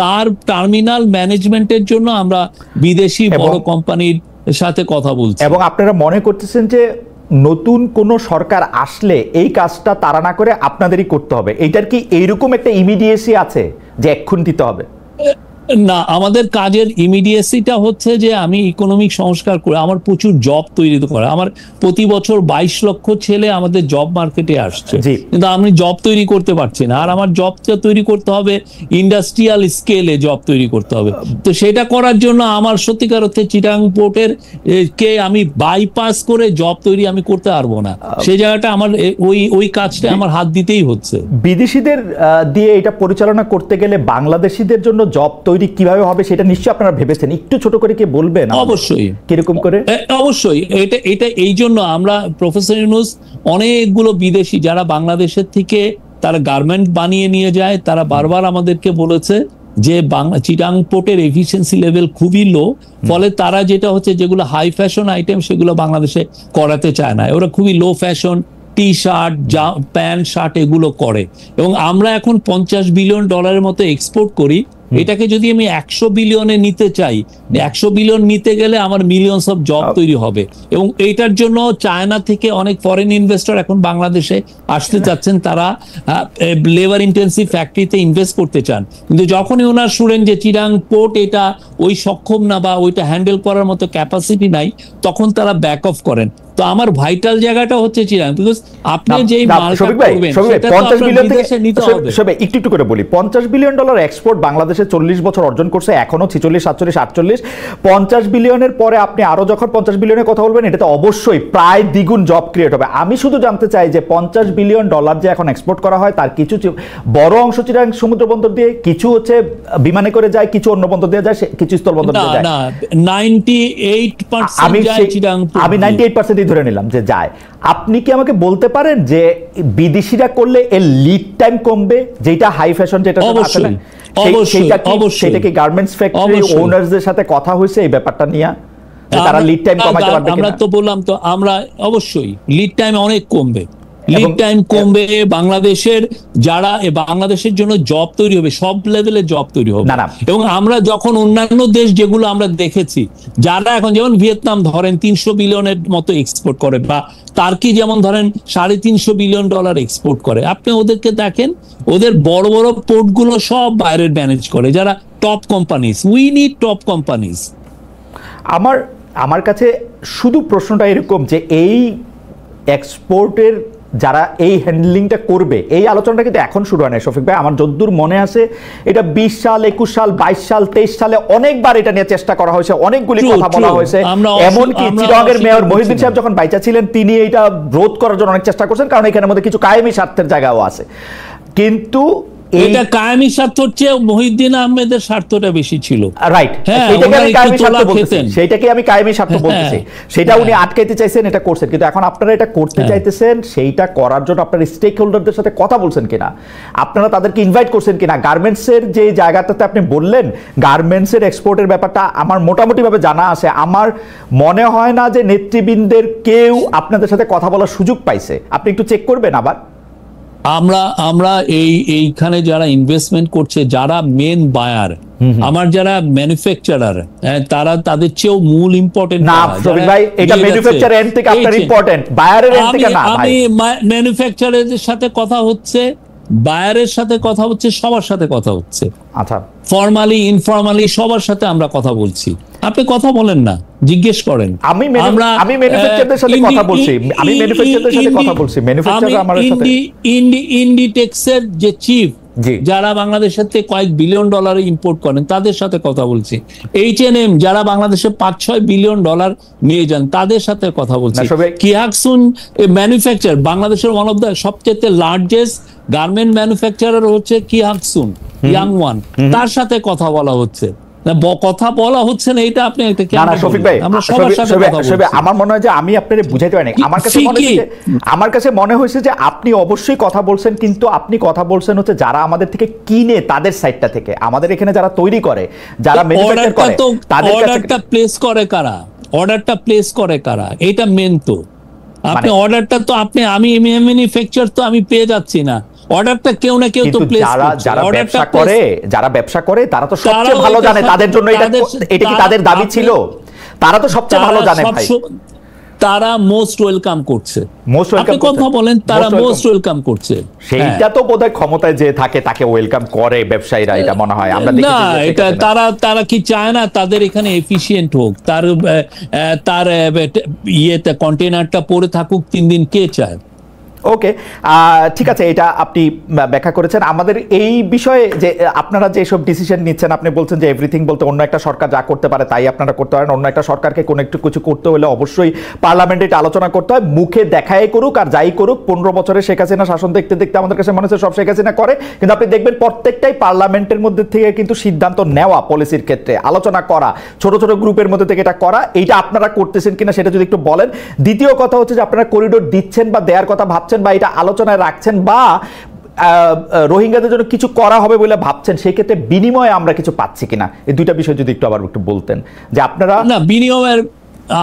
B: তার টার্মিনাল ম্যানেজমেন্টের জন্য আমরা বিদেশি বড় কোম্পানির সাথে কথা বলছি। এবং আপনারা মনে করতেছেন যে নতুন কোন সরকার আসলে এই কাজটা তারা না করে আপনাদেরই করতে হবে? এইটার কি এইরকম একটা ইমিডিয়েসি আছে যে এক্ষুনি দিতে হবে? না, আমাদের কাজের ইমিডিয়েসিটা হচ্ছে যে আমি ইকোনমিক সংস্কার করে আমার প্রচুর জব তৈরি করে, আমার প্রতি বছর 22 লক্ষ ছেলে আমাদের জব মার্কেটে আসছে, কিন্তু আমি জব তৈরি করতে পারছি না। আর আমার জবটা তৈরি করতে হবে ইন্ডাস্ট্রিয়াল স্কেলে, জব তৈরি করতে হবে। তো সেটা করার জন্য আমার সত্যিকার অর্থে চিটাগাং পোর্টের কে আমি বাইপাস করে জব তৈরি আমি করতে পারবো না। সেই জায়গাটা আমার ওই কাজটা আমার হাত দিতেই হচ্ছে। বিদেশিদের দিয়ে এটা পরিচালনা করতে গেলে বাংলাদেশিদের জন্য জব তৈরি কিভাবে হবে সেটা নিশ্চয়ই আপনারা ভেবেছেন, একটু ছোট করে কি বলবেন? অবশ্যই, কিরকম করে? অবশ্যই এটা এই জন্য আমরা প্রফেসর ইউনূস অনেকগুলো বিদেশি যারা বাংলাদেশের থেকে তারা গার্মেন্ট বানিয়ে নিয়ে যায়, তারা বারবার আমাদেরকে বলেছে যে চিটাগাং পোর্টের এফিসিয়েন্সি লেভেল খুবই লো, ফলে তারা যেটা হচ্ছে যেগুলো হাই ফ্যাশন আইটেম সেগুলো বাংলাদেশে করাতে চায় না, ওরা খুবই low fashion T shirt, pant shirt এগুলো করে। এবং আমরা এখন $50 বিলিয়ন মতো এক্সপোর্ট করি। এটাকে যদি আমি 100 বিলিয়নে নিতে চাই, 100 বিলিয়ন নিতে গেলে আমার মিলিয়নস অফ জব তৈরি হবে। এবং এইটার জন্য চায়না থেকে অনেক ফরেন ইনভেস্টর এখন বাংলাদেশে আসতে চাচ্ছেন, তারা লেবার ইন্টেন্সিভ ফ্যাক্টরিতে ইনভেস্ট করতে চান। কিন্তু যখনই ওনার শুনেন যে চিটাগাং পোর্ট এটা ওই সক্ষম না বা ওইটা হ্যান্ডেল করার মতো ক্যাপাসিটি নাই, তখন তারা ব্যাক অফ করেন। তো আমার ভাইটাল জায়গাটা হচ্ছে চিটাগাং, বিকজ আপনি যেই মালটা করবেন সেটা তো আপনার বিদেশে নিতে হবে। একটু করে বলি, $50 বিলিয়ন এক্সপোর্ট বাংলাদেশে 40 বছর অর্জন করছে, এখনো 46, 47, 48, 50 বিলিয়নের পরে আপনি আরো যখন 50 বিলিয়নের কথা বলবেন, এটাতে অবশ্যই প্রায় দ্বিগুণ জব ক্রিয়েট হবে। আমি শুধু জানতে চাই যে $50 বিলিয়ন যে এখন এক্সপোর্ট করা হয়, তার কিছু বড় অংশ চিটাগাং সমুদ্র বন্দর দিয়ে, কিছু হচ্ছে বিমানে করে যায়, কিছু অন্য বন্দর দিয়ে যায়, কিছু স্থল বন্দর দিয়ে যায়। 98% যায় চিটাগাং। আমি 98% ধরে নিলাম যে যায়। আপনি কি আমাকে বলতে পারেন যে বিদেশিরা করলে এর লিড টাইম কমবে, যেটা হাই ফ্যাশন যেটা আসলে সেটা কি গার্মেন্টস ফ্যাক্টরি ওনারদের সাথে কথা হয়েছে এই ব্যাপারটা নিয়ে, তারা লিড টাইম কমাতে পারবে? আমরা তো বললাম তো, আমরা অবশ্যই লিড টাইম অনেক কমবে, লিড টাইম কমবে। বাংলাদেশের যারা বাংলাদেশের জন্য জব তৈরি হবে, সব লেভেলে জব তৈরি হবে। এবং আমরা যখন অন্যান্য দেশ যেগুলো আমরা দেখেছি, যারা এখন যেমন ভিয়েতনাম ধরেন $300 বিলিয়নের মতো এক্সপোর্ট করে, বা টার্কি যেমন ধরেন $350 বিলিয়ন এক্সপোর্ট করে, আপনি ওদেরকে দেখেন, ওদের বড় বড় পোর্টগুলো সব বাইরের ম্যানেজ করে, যারা top companies. We need top companies. আমার কাছে শুধু প্রশ্নটা এরকম যে এই এক্সপোর্টের যারা এই হ্যান্ডলিংটা করবে, এই আলোচনাটা কিন্তু এখন শুরু হয় না শফিক ভাই। আমার যদ্দূর মনে আছে, এটা 20 সাল, 21 সাল, 22 সাল, 23 সালে অনেকবার এটা নিয়ে চেষ্টা করা হয়েছে, অনেকগুলি কথা বলা হয়েছে। এমনকি চিটাগাংয়ের মেয়র মহিউদ্দিন সাহেব যখন বাইচা ছিলেন, তিনি এটা রোধ করার জন্য অনেক চেষ্টা করছেন, কারণ এখানের মধ্যে কিছু কায়েমি স্বার্থের জায়গাও আছে। কিন্তু এটা কায়েমি স্বার্থ চেয়ে মহিউদ্দিন আহমেদের স্বার্থটা বেশি ছিল, রাইট? সেটাকে আমি কায়েমি স্বার্থ বলতেছি, সেটা উনি আটকাইতে চাইছেন, এটা করছেন। কিন্তু এখন আপনারা এটা করতে চাইতেছেন, সেইটা করার জন্য আপনারা স্টেক হোল্ডারদের সাথে কথা বলছেন কিনা, আপনারা তাদেরকে ইনভাইট করছেন কিনা? গার্মেন্টসের যে জায়গাটাতে আপনি বললেন, গার্মেন্টসের এক্সপোর্টের ব্যাপারটা আমার মোটামুটি ভাবে জানা আছে। আমার মনে হয় না যে নেতৃবৃন্দের কেউ আপনাদের সাথে কথা বলার সুযোগ পাইছে। আপনি একটু চেক করবেন আবার। আমরা এইখানে যারা ইনভেস্টমেন্ট করছে, যারা মেন বায়ার, আমার যারা ম্যানুফ্যাকচারার, তারা তাদের চেয়েও মূল ইম্পর্টেন্ট না ভাই। এটা ম্যানুফ্যাকচারার এন্ড থেকে আপনার ইম্পর্টেন্ট, বায়ারের এন্ড থেকে না। আমি ম্যানুফ্যাকচারারদের সাথে কথা হচ্ছে, বায়ারের সাথে কথা হচ্ছে, সবার সাথে কথা হচ্ছে,
A: আচ্ছা,
B: ফর্মালি ইনফর্মালি সবার সাথে আমরা কথা বলছি। আপনি কথা বলেন না, জিজ্ঞেস করেন।
A: আমি ম্যানুফ্যাকচারদের সাথে কথা বলছি, আমি ম্যানুফ্যাকচারদের সাথে কথা বলছি, ম্যানুফ্যাকচার আমার সাথে
B: ইন্ডিটেক্সের যে চিফ, যারা বাংলাদেশের থেকে কয়েক বিলিয়ন ডলার ইম্পোর্ট করেন, তাদের সাথে কথা বলছি। H&M যারা বাংলাদেশে 5-6 বিলিয়ন ডলার নিয়ে যান, তাদের সাথে কথা বলছি। কিয়াকসুন ম্যানুফ্যাকচার, বাংলাদেশের ওয়ান অফ দ্য সবচেয়ে লার্জেস্ট গার্মেন্ট ম্যানুফ্যাকচারার হচ্ছে কিয়াকসুন, ইয়াং ওয়ান, তার সাথে কথা বলা হচ্ছে। কথা বলা হচ্ছে না, এটা আপনি একটা
A: না শফিক ভাই, আমরা সবার সাথে কথা বলছি। আমার মনে হয় যে আমি আপনারে বুঝাইতে পারিনি। আমার কাছে মনে হয়েছে যে আপনি অবশ্যই কথা বলছেন, কিন্তু আপনি কথা বলছেন হচ্ছে যারা আমাদের থেকে কিনে তাদের সাইডটা থেকে। আমাদের এখানে যারা তৈরি করে, যারা ম্যানুফ্যাকচার করে, তাদের কাছে
B: অর্ডারটা প্লেস করে কারা, অর্ডারটা প্লেস করে কারা, এটা মেন। তো আপনি অর্ডারটা তো আমি ম্যানুফ্যাকচার তো আমি পেয়ে যাচ্ছি না, অর্ডারটা কেউ না কেউ তো প্লেস করছে।
A: যারা ব্যবসা করে তারা তো সবচেয়ে ভালো জানে তাদের জন্য এটা কি তাদের দাবি ছিল, তারা তো সবচেয়ে ভালো জানে ভাই।
B: তারা মোস্ট ওয়েলকাম করছে, আপনি কথা বলেন, তারা মোস্ট ওয়েলকাম করছে।
A: সেইটা তো বোধহয় ক্ষমতায় যে থাকে তাকে ওয়েলকাম করে ব্যবসায়ীরা, এটা মনে হয় আমরা দেখি।
B: না, এটা তারা কি চায় না তাদের এখানে এফিশিয়েন্ট হোক, তার ইয়েতে কন্টেনারটা পড়ে থাকুক 3 দিন, কে চায়?
A: ওকে, ঠিক আছে, এটা আপনি ব্যাখ্যা করেছেন। আমাদের এই বিষয়ে যে আপনারা যে সব ডিসিশন নিচ্ছেন, আপনি বলছেন যে এভরিথিং বলতে অন্য একটা সরকার যা করতে পারে তাই আপনারা করতে পারেন। অন্য একটা সরকারকে কোনো একটু কিছু করতে হলে অবশ্যই পার্লামেন্টে এটা আলোচনা করতে হয়। মুখে দেখাই করুক আর যাই করুক, 15 বছরে শেখ হাসিনা শাসন দেখতে দেখতে আমাদের কাছে মনে হচ্ছে সব শেখ হাসিনা করে, কিন্তু আপনি দেখবেন প্রত্যেকটাই পার্লামেন্টের মধ্যে থেকে কিন্তু সিদ্ধান্ত নেওয়া, পলিসির ক্ষেত্রে আলোচনা করা, ছোট ছোট গ্রুপের মধ্যে থেকে এটা করা। এইটা আপনারা করতেছেন কিনা সেটা যদি একটু বলেন। দ্বিতীয় কথা হচ্ছে যে আপনারা করিডোর দিচ্ছেন বা দেওয়ার কথা ভাবছেন বা এটা আলোচনায় রাখছেন বা রোহিঙ্গাদের জন্য কিছু করা হবে বলে ভাবছেন, সেই ক্ষেত্রে বিনিময়ে আমরা কিছু পাচ্ছি কিনা, এই দুইটা বিষয় যদি একটু আবার একটু বলতেন যে আপনারা।
B: না, বিনিময়ের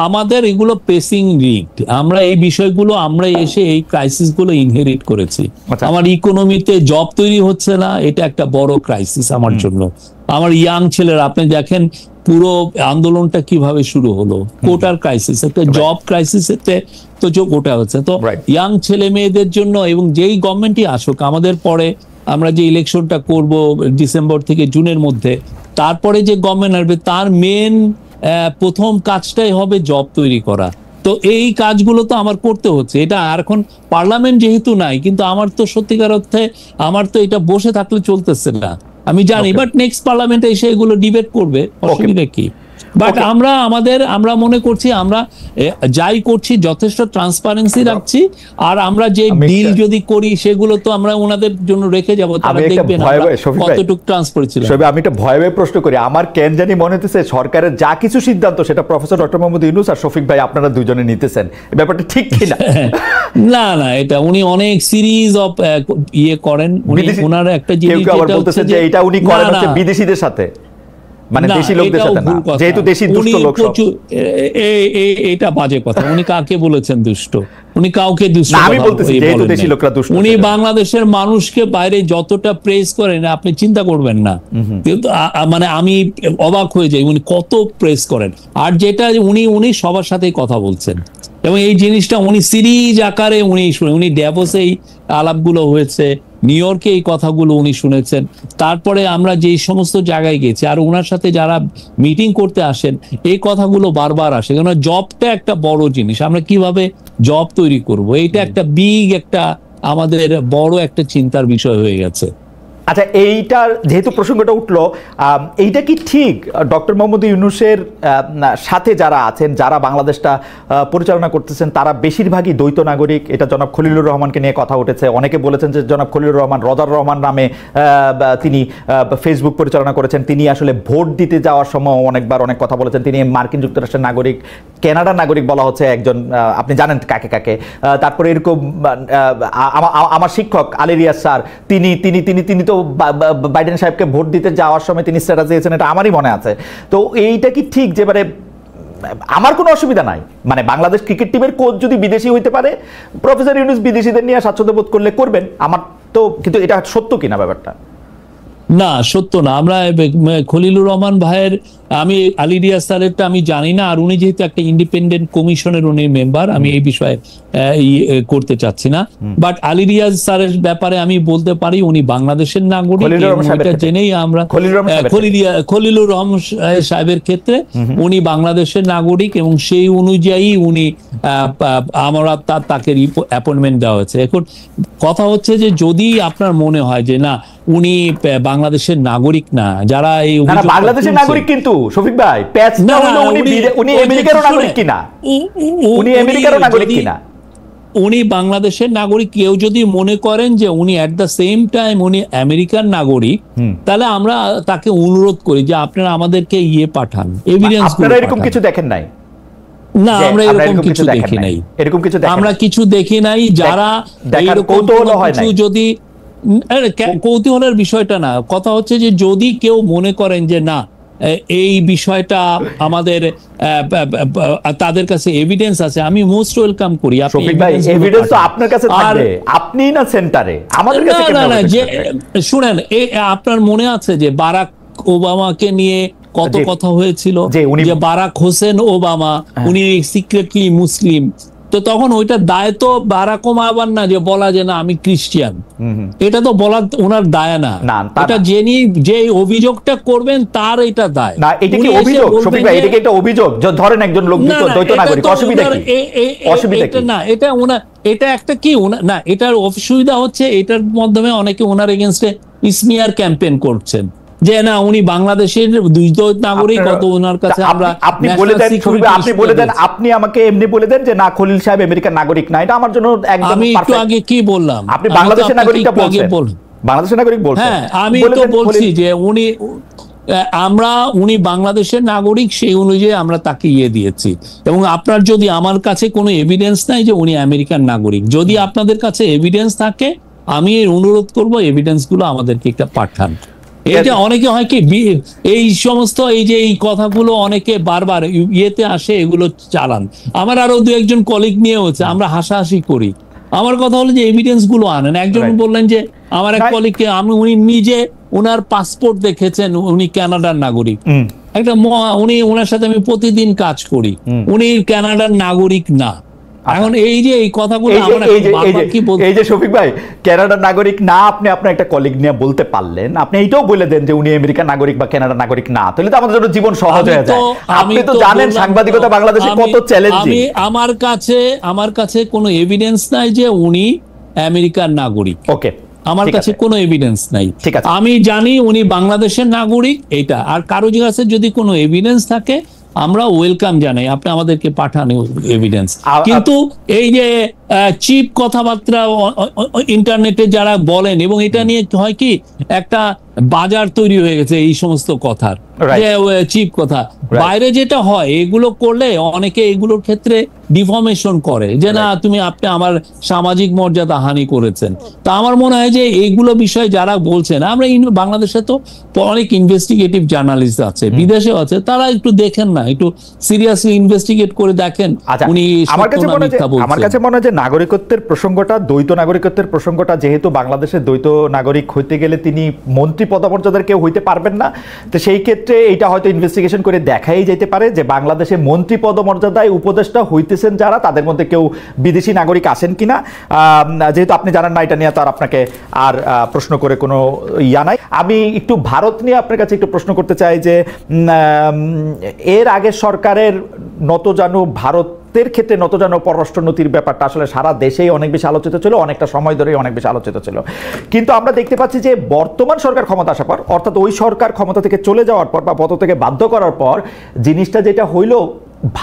B: আমাদের এগুলো পেসিং রিগড, আমরা এই বিষয়গুলো আমরা এসে এই ক্রাইসিস গুলো ইনহেরিট করেছি। আমার ইকোনমিতে জব তৈরি হচ্ছে না, এটা একটা বড় ক্রাইসিস আমার জন্য। আমার ইয়াং ছেলেরা, আপনি দেখেন পুরো আন্দোলনটা কিভাবে শুরু হলো, কোটার ক্রাইসিস, একটা জব ক্রাইসিস এতে তো কোটা হচ্ছে। তো ইয়াং ছেলে মেয়েদের জন্য, এবং যেই গভর্নমেন্টই আসুক আমাদের পরে, আমরা যে ইলেকশনটা করব ডিসেম্বর থেকে জুনের মধ্যে, তারপরে যে গভর্নমেন্ট আসবে তার মেন প্রথম কাজটাই হবে জব তৈরি করা। তো এই কাজগুলো তো আমার করতে হচ্ছে। এটা আর এখন পার্লামেন্ট যেহেতু নাই, কিন্তু আমার তো সত্যিকার অর্থে আমার তো এটা বসে থাকলে চলতেছে না, আমি জানি। বাট নেক্সট পার্লামেন্টে এসে এগুলো ডিবেট করবে, অসুবিধা কি? বাট আমরা মনে করছি আমরা যাই করছি যথেষ্ট ট্রান্সপারেন্সি রাখছি, আর আমরা যে ডিল যদি করি সেগুলো তো আমরা ওনাদের জন্য রেখে যাবো, তারা দেখবেন কতটুকু ট্রান্সপারেন্সি।
A: আমি একটা ভয়ে প্রশ্ন করি, আমার কেন জানি মনে হচ্ছে সরকারের যা কিছু সিদ্ধান্ত সেটা প্রফেসর ডক্টর মোহাম্মদ ইউনূস আর শফিক ভাই আপনারা দুজনে নিতেছেন, ব্যাপারটা ঠিক কিনা?
B: না না, এটা উনি অনেক সিরিজ অফ ইয়ে করেন, ওনার একটা জিনিস
A: যে এটা উনি করেন হচ্ছে বিদেশিদের সাথে, মানে দেশি লোকদের সাথে না, যেহেতু দেশি দুষ্ট লোক সব।
B: এটা বাজে কথা। উনি কাকে বলেছেন দুষ্ট? উনি কাউকে দুষ্ট
A: না, আমি বলতেছি যেহেতু দেশি লোকরা দুষ্ট।
B: উনি বাংলাদেশের মানুষকে বাইরে যতটা প্রেস করেন আপনি চিন্তা করবেন না, কিন্তু মানে আমি অবাক হয়ে যাই উনি কত প্রেস করেন। আর যেটা উনি সবার সাথেই কথা বলছেন, এবং এই জিনিসটা উনি সিরিজ আকারে উনি ড্যাভোসে এই আলাপগুলো হয়েছে, নিউ ইয়র্কে এই কথাগুলো উনি শুনেছেন। তারপরে আমরা যে সমস্ত জায়গায় গেছি, আর ওনার সাথে যারা মিটিং করতে আসেন, এই কথাগুলো বারবার আসে। কেন জবটা একটা বড় জিনিস, আমরা কিভাবে জব তৈরি করব, এইটা একটা বিগ একটা আমাদের বড় একটা চিন্তার বিষয় হয়ে গেছে।
A: আচ্ছা, এইটার যেহেতু প্রসঙ্গটা উঠলো, এইটা কি ঠিক ডক্টর মোহাম্মদ ইউনূসের সাথে যারা আছেন, যারা বাংলাদেশটা পরিচালনা করতেছেন, তারা বেশিরভাগই দ্বৈত নাগরিক? এটা জনাব খলিলুর রহমানকে নিয়ে কথা উঠেছে, অনেকে বলেছেন যে জনাব খলিলুর রহমান রজার রহমান নামে তিনি ফেসবুক পরিচালনা করেছেন, তিনি আসলে ভোট দিতে যাওয়ার সময় অনেকবার অনেক কথা বলেছেন, তিনি মার্কিন যুক্তরাষ্ট্রের নাগরিক, কানাডার নাগরিক বলা হচ্ছে একজন, আপনি জানেন কাকে কাকে। তারপরে এরকম আমার শিক্ষক আলী রিয়াজ স্যার, তিনি তিনি তিনি তিনি তো বাইডেন সাহেবকে ভোট দিতে যাওয়ার সময় তিনি স্ট্যাটাস দিয়েছেন, এটা আমারই মনে আছে। তো এইটা কি ঠিক যে মানে আমার কোনো অসুবিধা নাই, মানে বাংলাদেশ ক্রিকেট টিমের কোচ যদি বিদেশি হইতে পারে, প্রফেসর ইউনূস বিদেশিদের নিয়ে স্বাচ্ছন্দ্য বোধ করলে করবেন, আমার তো, কিন্তু এটা সত্য কিনা ব্যাপারটা?
B: না, সত্য না। আমরা খলিলুর রহমান ভাইয়ের, আমি আলী রিয়াজ স্যারেরটা আমি জানি না, আর উনি যেহেতু একটা ইন্ডিপেন্ডেন্ট কমিশনের উনি মেম্বার, আমি এই বিষয়ে করতে চাচ্ছি না। বাট আলী রিয়াজ স্যারের ব্যাপারে আমি বলতে পারি উনি বাংলাদেশের নাগরিক, এটা জেনেই আমরা খলিলুর রহমান সাহেবের ক্ষেত্রে উনি বাংলাদেশের নাগরিক এবং সেই অনুযায়ী উনি আমরা তাকে অ্যাপয়েন্টমেন্ট দেওয়া হয়েছে। এখন কথা হচ্ছে যে যদি আপনার মনে হয় যে না উনি বাংলাদেশের নাগরিক না, যারা এই
A: বাংলাদেশের নাগরিক, কিন্তু শফিক ভাই উনি আমেরিকার নাগরিক কিনা, উনি আমেরিকার নাগরিক কিনা,
B: উনি বাংলাদেশের নাগরিক, কেউ যদি মনে করেন যে উনি এট দ্য সেম টাইম উনি আমেরিকার নাগরিক, তাহলে আমরা তাকে অনুরোধ করি যে আপনারা আমাদেরকে পাঠান, এভিডেন্স।
A: আপনারা এরকম কিছু দেখেন নাই?
B: না, আমরা এরকম কিছু দেখি নাই, আমরা কিছু দেখি নাই। যারা
A: কৌতূহল হয়
B: কিছু যদি কৌতূহলের বিষয়টা না, কথা হচ্ছে যে যদি কেউ মনে করেন যে না এই বিষয়টা আমাদের তাদের কাছে এভিডেন্স আছে, আমি মোস্ট ওয়েলকাম করি।
A: এভিডেন্স তো আপনার কাছে থাকবে, আপনি না সেন্টারে, আমাদের কাছে কেন?
B: না, যে শুনেন, আপনার মনে আছে যে বারাক ওবামাকে নিয়ে কত কথা হয়েছিল, যে বারাক হোসেন ওবামা উনি সিক্রেটলি মুসলিম, তো তখন ওইটা দায় তো বারাক ওবামার না যে বলা যে না আমি খ্রিস্টান, এটা তো বলা ওনার দায় না, এটা যে অভিযোগটা করবেন তার এটা দায়
A: না। এটা কি অভিযোগ শফিক ভাই? এটা কি একটা অভিযোগ? ধরেন একজন লোক দ্বৈত নাগরিক, অসুবিধা কি? অসুবিধা কি?
B: না, এটা একটা কি না, এটার অসুবিধা হচ্ছে এটার মাধ্যমে অনেকে ওনার এগেইনস্টে স্মিয়ার ক্যাম্পেইন করছেন যে না উনি বাংলাদেশের দ্বৈত নাগরিক, কত ওনার কাছে আমরা।
A: আপনি বলে দেন, আপনি বলে দেন, আপনি আমাকে এমনি বলে দেন যে না খলিল সাহেব আমেরিকার নাগরিক না, এটা আমার জন্য একদম।
B: আমি একটু আগে কি বললাম?
A: আপনি বাংলাদেশের নাগরিকটা বলছেন, বাংলাদেশের নাগরিক বলছেন।
B: হ্যাঁ, আমি তো বলছি যে উনি বাংলাদেশের নাগরিক, সেই অনুযায়ী আমরা তাকে দিয়েছি। এবং আপনার যদি আমার কাছে কোনো এভিডেন্স নাই যে উনি আমেরিকান নাগরিক, যদি আপনাদের কাছে এভিডেন্স থাকে আমি অনুরোধ করব এভিডেন্স গুলো আমাদেরকে একটা পাঠান। এটা অনেকে হয় কি এই সমস্ত এই কথাগুলো অনেকে বারবার আসে, এগুলো চালান। আমার আরো দু একজন কলিগ নিয়ে হচ্ছে, আমরা হাসাহাসি করি। আমার কথা হলো যে এভিডেন্স গুলো আনেন। একজন বললেন যে আমার এক কলিগকে উনি নিজে ওনার পাসপোর্ট দেখেছেন, উনি কানাডার নাগরিক। উনি ওনার সাথে আমি প্রতিদিন কাজ করি, উনি কানাডার নাগরিক না। এখন এই যে এই কথাগুলো
A: এই যে শফিক ভাই কানাডার নাগরিক না, আপনি আপনার একটা কলিগ নিয়ে বলতে পারলেন, আপনি এইটাও বলে দেন যে উনি আমেরিকান নাগরিক বা কানাডার নাগরিক না, তাহলে তো আমাদের জন্য জীবন সহজ হয়ে যায়। আপনি তো জানেন সাংবাদিকতা বাংলাদেশে কত চ্যালেঞ্জিং।
B: আমার কাছে কোনো এভিডেন্স নাই যে উনি আমেরিকান নাগরিক।
A: ওকে,
B: আমার কাছে কোনো এভিডেন্স নাই। আমি জানি উনি বাংলাদেশের নাগরিক, এটা। আর কারো কাছে যদি কোনো এভিডেন্স থাকে আমরা ওয়েলকাম জানাই, আপনি আমাদেরকে পাঠান এভিডেন্স। কিন্তু এই যে চিপ কথাবার্তা ইন্টারনেটে যারা বলেন, এবং এটা নিয়ে হয় কি একটা বাজার তৈরি হয়ে গেছে এই সমস্ত কথার, যে চিপ কথা। বাইরে যেটা হয় এগুলো করলে অনেকে এগুলোর ক্ষেত্রে ডিফর্মেশন করে যে না আপনি আমার সামাজিক মর্যাদা হানি করেছেন। তা আমার মনে হয় যে এইগুলো বিষয় যারা বলছেন, আমরা বাংলাদেশে তো অনেক ইনভেস্টিগেটিভ জার্নালিস্ট আছে, বিদেশেও আছে, তারা একটু দেখেন না, একটু সিরিয়াসলি ইনভেস্টিগেট করে দেখেন উনি সত্য না মিথ্যা বলছেন।
A: আমার কাছে মনে হয় যে নাগরিকত্বের প্রসঙ্গটা, দ্বৈত নাগরিকত্বের প্রসঙ্গটা, যেহেতু বাংলাদেশের দ্বৈত নাগরিক হইতে গেলে তিনি মন্ত্রী পদমর্যাদার কেউ হইতে পারবেন না, তো সেই ক্ষেত্রে এইটা হয়তো ইনভেস্টিগেশন করে দেখাই যেতে পারে যে বাংলাদেশে মন্ত্রী পদমর্যাদায় উপদেষ্টা হইতেছেন যারা, তাদের মধ্যে কেউ বিদেশি নাগরিক আছেন কিনা। যেহেতু আপনি জানেন না, এটা নিয়ে তো আর আপনাকে আর প্রশ্ন করে কোনো নাই। আমি একটু ভারত নিয়ে আপনার কাছে একটু প্রশ্ন করতে চাই যে এর আগে সরকারের নতজানু ভারতের ক্ষেত্রে নতজানু পররাষ্ট্রনীতির ব্যাপারটা আসলে সারা দেশেই অনেক বেশি আলোচিত ছিল, অনেকটা সময় ধরেই অনেক বেশি আলোচিত ছিল। কিন্তু আমরা দেখতে পাচ্ছি যে বর্তমান সরকার ক্ষমতা আসার পর, অর্থাৎ ওই সরকার ক্ষমতা থেকে চলে যাওয়ার পর বা পদত্যাগে বাধ্য করার পর জিনিসটা যেটা হইল,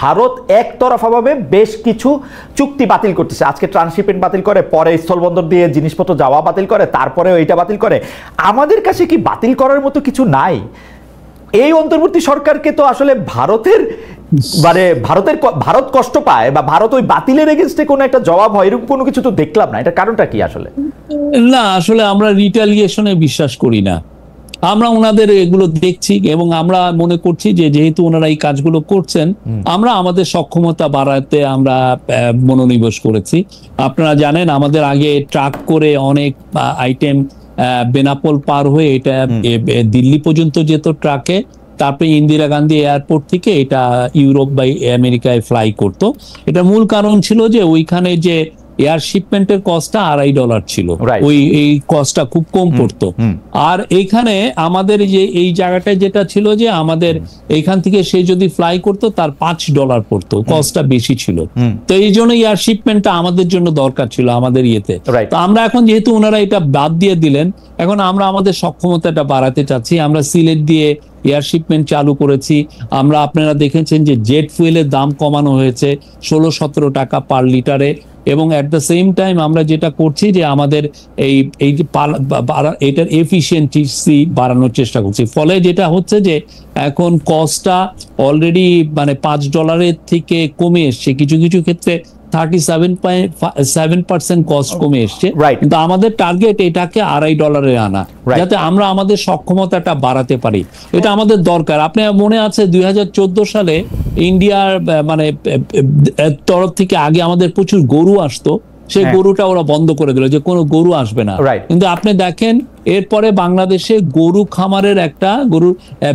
A: ভারত একতরফাভাবে বেশ কিছু চুক্তি বাতিল করতেছে। আজকে ট্রান্সশিপমেন্ট বাতিল করে, পরে স্থলবন্দর দিয়ে জিনিসপত্র যাওয়া বাতিল করে, তারপরে এইটা বাতিল করে। আমাদের কাছে কি বাতিল করার মতো কিছু নাই? এই অন্তর্বর্তী সরকারকে তো আসলে ভারত কষ্ট পায়, বা ভারত ওই বাতিলের এগেইনস্টে কোনো একটা জবাব হয়, এরকম কোনো কিছু তো দেখলাম না। এটার কারণটা কি আসলে?
B: না, আসলে আমরা রিটালিয়েশনে বিশ্বাস করি না। আমরা ওনাদের এগুলো দেখছি এবং আমরা মনে করছি যে যেহেতু ওনারা এই কাজগুলো করছেন, আমরা আমাদের সক্ষমতা বাড়াতে আমরা মনোনিবেশ করেছি। আপনারা জানেন আমাদের আগে ট্রাক করে অনেক আইটেম বেনাপোল পার হয়ে এটা দিল্লি পর্যন্ত যেত ট্রাকে, তারপরে ইন্দিরা গান্ধী এয়ারপোর্ট থেকে এটা ইউরোপ বা আমেরিকায় ফ্লাই করতো। এটা মূল কারণ ছিল যে ওইখানে যে এয়ার শিপমেন্টের কস্টটা $2.5 ছিল, এই কস্টটা খুব কম পড়তো। আর এইখানে আমাদের যে এই জায়গাটায় যেটা ছিল যে আমাদের এইখান থেকে সে যদি ফ্লাই করতো তার $5 পড়তো, কস্টটা বেশি ছিল। তো এই জন্য এয়ার শিপমেন্টটা আমাদের জন্য দরকার ছিল আমাদের ইয়েতে। তো আমরা এখন যেহেতু ওনারা এটা বাদ দিয়ে দিলেন, এখন আমরা আমাদের সক্ষমতাটা বাড়াতে চাচ্ছি। আমরা সিলেট দিয়ে এয়ার শিপমেন্ট চালু করেছি। আমরা, আপনারা দেখেছেন যে জেট ফুয়েলের দাম কমানো হয়েছে 16-17 টাকা পার লিটারে, এবং অ্যাট দ্য সেম টাইম আমরা যেটা করছি যে আমাদের এই যে এটার এফিসিয়েন্সি বাড়ানোর চেষ্টা করছি। ফলে যেটা হচ্ছে যে এখন কস্টটা অলরেডি মানে $5 থেকে কমে এসছে, কিছু কিছু ক্ষেত্রে 37.7% কস্ট কমে এসছে। কিন্তু আমাদের টার্গেট এটাকে $2.5 আনা, যাতে আমরা আমাদের সক্ষমতাটা বাড়াতে পারি। এটা আমাদের দরকার। আপনার মনে আছে 2014 সালে ইন্ডিয়ার মানে তরফ থেকে আগে আমাদের প্রচুর গরু আসতো, সেই গরুটা ওরা বন্ধ করে দিল যে কোনো গরু আসবে না। কিন্তু আপনি দেখেন এরপরে বাংলাদেশে গরু খামারের একটা গরুর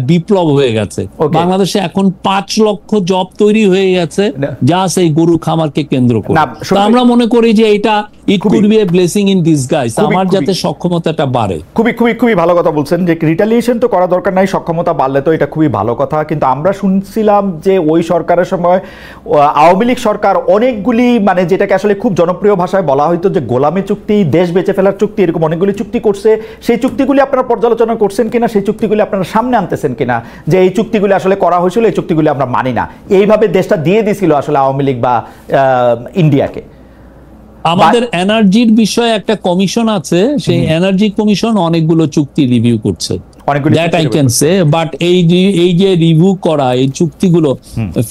B: বিপ্লব হয়ে গেছে। বাংলাদেশে এখন 5 লক্ষ জব তৈরি হয়ে গেছে যা সেই গরু খামারকে কেন্দ্র করে। তো আমরা মনে করি যে এটা it could B A blessing in disguise, আমার যাতে সক্ষমতাটা বাড়ে।
A: খুবই খুবই খুবই ভালো কথা বলছেন যে রিটালিয়েশন তো করা দরকার নাই, সক্ষমতা বাড়লে তো এটা খুবই ভালো কথা। কিন্তু আমরা শুনছিলাম যে ওই সরকারের সময় আওয়ামী লীগ সরকার অনেকগুলি মানে যেটাকে আসলে খুব জনপ্রিয় ভাষায় বলা হয়তো যে গোলামি চুক্তি, দেশ বেঁচে ফেলার চুক্তি, এরকম অনেকগুলি চুক্তি করছে। সেই চুক্তিগুলি আপনারা পর্যালোচনা করছেন কিনা, সেই চুক্তিগুলি আপনারা সামনে আনতেছেন কিনা যে এই চুক্তিগুলি আসলে করা হয়েছিল, এই চুক্তিগুলি আমরা মানি না, এইভাবে দেশটা দিয়ে দিয়েছিল আসলে আওয়ামী লীগ বা ইন্ডিয়াকে।
B: আমাদের এনার্জির বিষয়ে একটা কমিশন আছে, সেই এনার্জি কমিশন অনেকগুলো চুক্তি রিভিউ করছে, that I can say. But এই যে রিভিউ করা এই চুক্তিগুলো,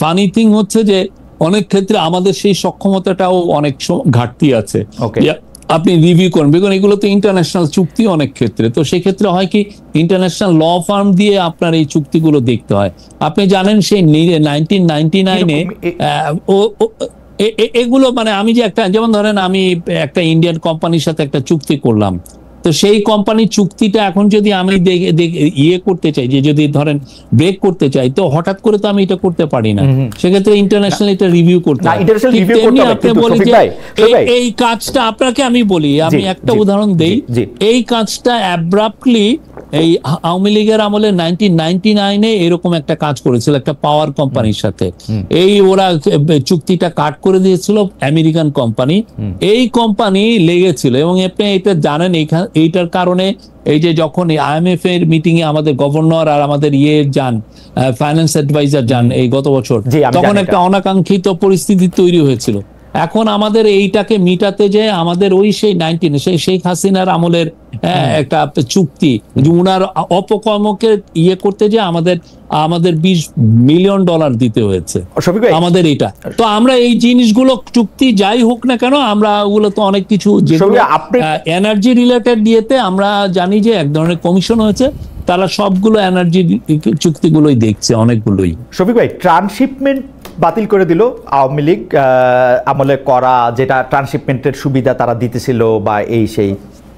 B: ফানি থিং হচ্ছে যে অনেক ক্ষেত্রে আমাদের সেই সক্ষমতাটাও অনেক ঘাটতি আছে। আপনি রিভিউ করুন, বিকজ এগুলো তো ইন্টারন্যাশনাল চুক্তি অনেক ক্ষেত্রে। তো সেই ক্ষেত্রে হয় কি, ইন্টারন্যাশনাল ল ফার্ম দিয়ে আপনার এই চুক্তিগুলো দেখতে হয়। আপনি জানেন সেই 1999-এ এগুলো মানে আমি যে একটা, যেমন ধরেন আমি একটা ইন্ডিয়ান কোম্পানির সাথে একটা চুক্তি করলাম, তো সেই কোম্পানির চুক্তিটা এখন যদি আমি ইয়ে করতে চাই, যে যদি ধরেন ব্রেক করতে চাই, তো হঠাৎ করে তো আমি এটা করতে পারি না, সেক্ষেত্রে ইন্টারন্যাশনাল এটা রিভিউ করতে হয়। আপনি বলি যে এই কাজটা, আপনাকে আমি বলি, আমি একটা উদাহরণ দেই, এই কাজটা অ্যাব্রাপ্টলি এই আওয়ামী লীগের আমলে 1999-এ এরকম একটা কাজ করেছিল একটা পাওয়ার কোম্পানির সাথে। এই ওরা চুক্তিটা কাট করে দিয়েছিল আমেরিকান কোম্পানি, এই কোম্পানি লেগেছিল। এবং আপনি এটা জানেন, এইটার কারণে এই যে যখন IMF এর মিটিং এ আমাদের গভর্নর আর আমাদের যান, ফাইন্যান্স অ্যাডভাইজার যান এই গত বছর, তখন একটা অনাকাঙ্ক্ষিত পরিস্থিতি তৈরি হয়েছিল। এখন আমাদের এইটাকে মিটাতে যে আমাদের ওই সেই শেখ হাসিনার আমলের একটা চুক্তি, উনার অপকর্মকে ইয়ে করতে যে আমাদের $20 মিলিয়ন দিতে হয়েছে আমাদের এটা। তো আমরা এই জিনিসগুলো চুক্তি যাই হোক না কেন, আমরা ওগুলো তো অনেক কিছু এনার্জি রিলেটেড দিয়েতে আমরা জানি যে এক ধরনের কমিশন হয়েছে, তারা সবগুলো এনার্জি চুক্তিগুলোই দেখছে, অনেকগুলোই।
A: শফিক ভাই, ট্রান্সশিপমেন্ট বাতিল করে দিল আওয়ামী লীগ আমলে করা, যেটা ট্রান্সশিপমেন্টের সুবিধা তারা দিতেছিল বা এই সেই।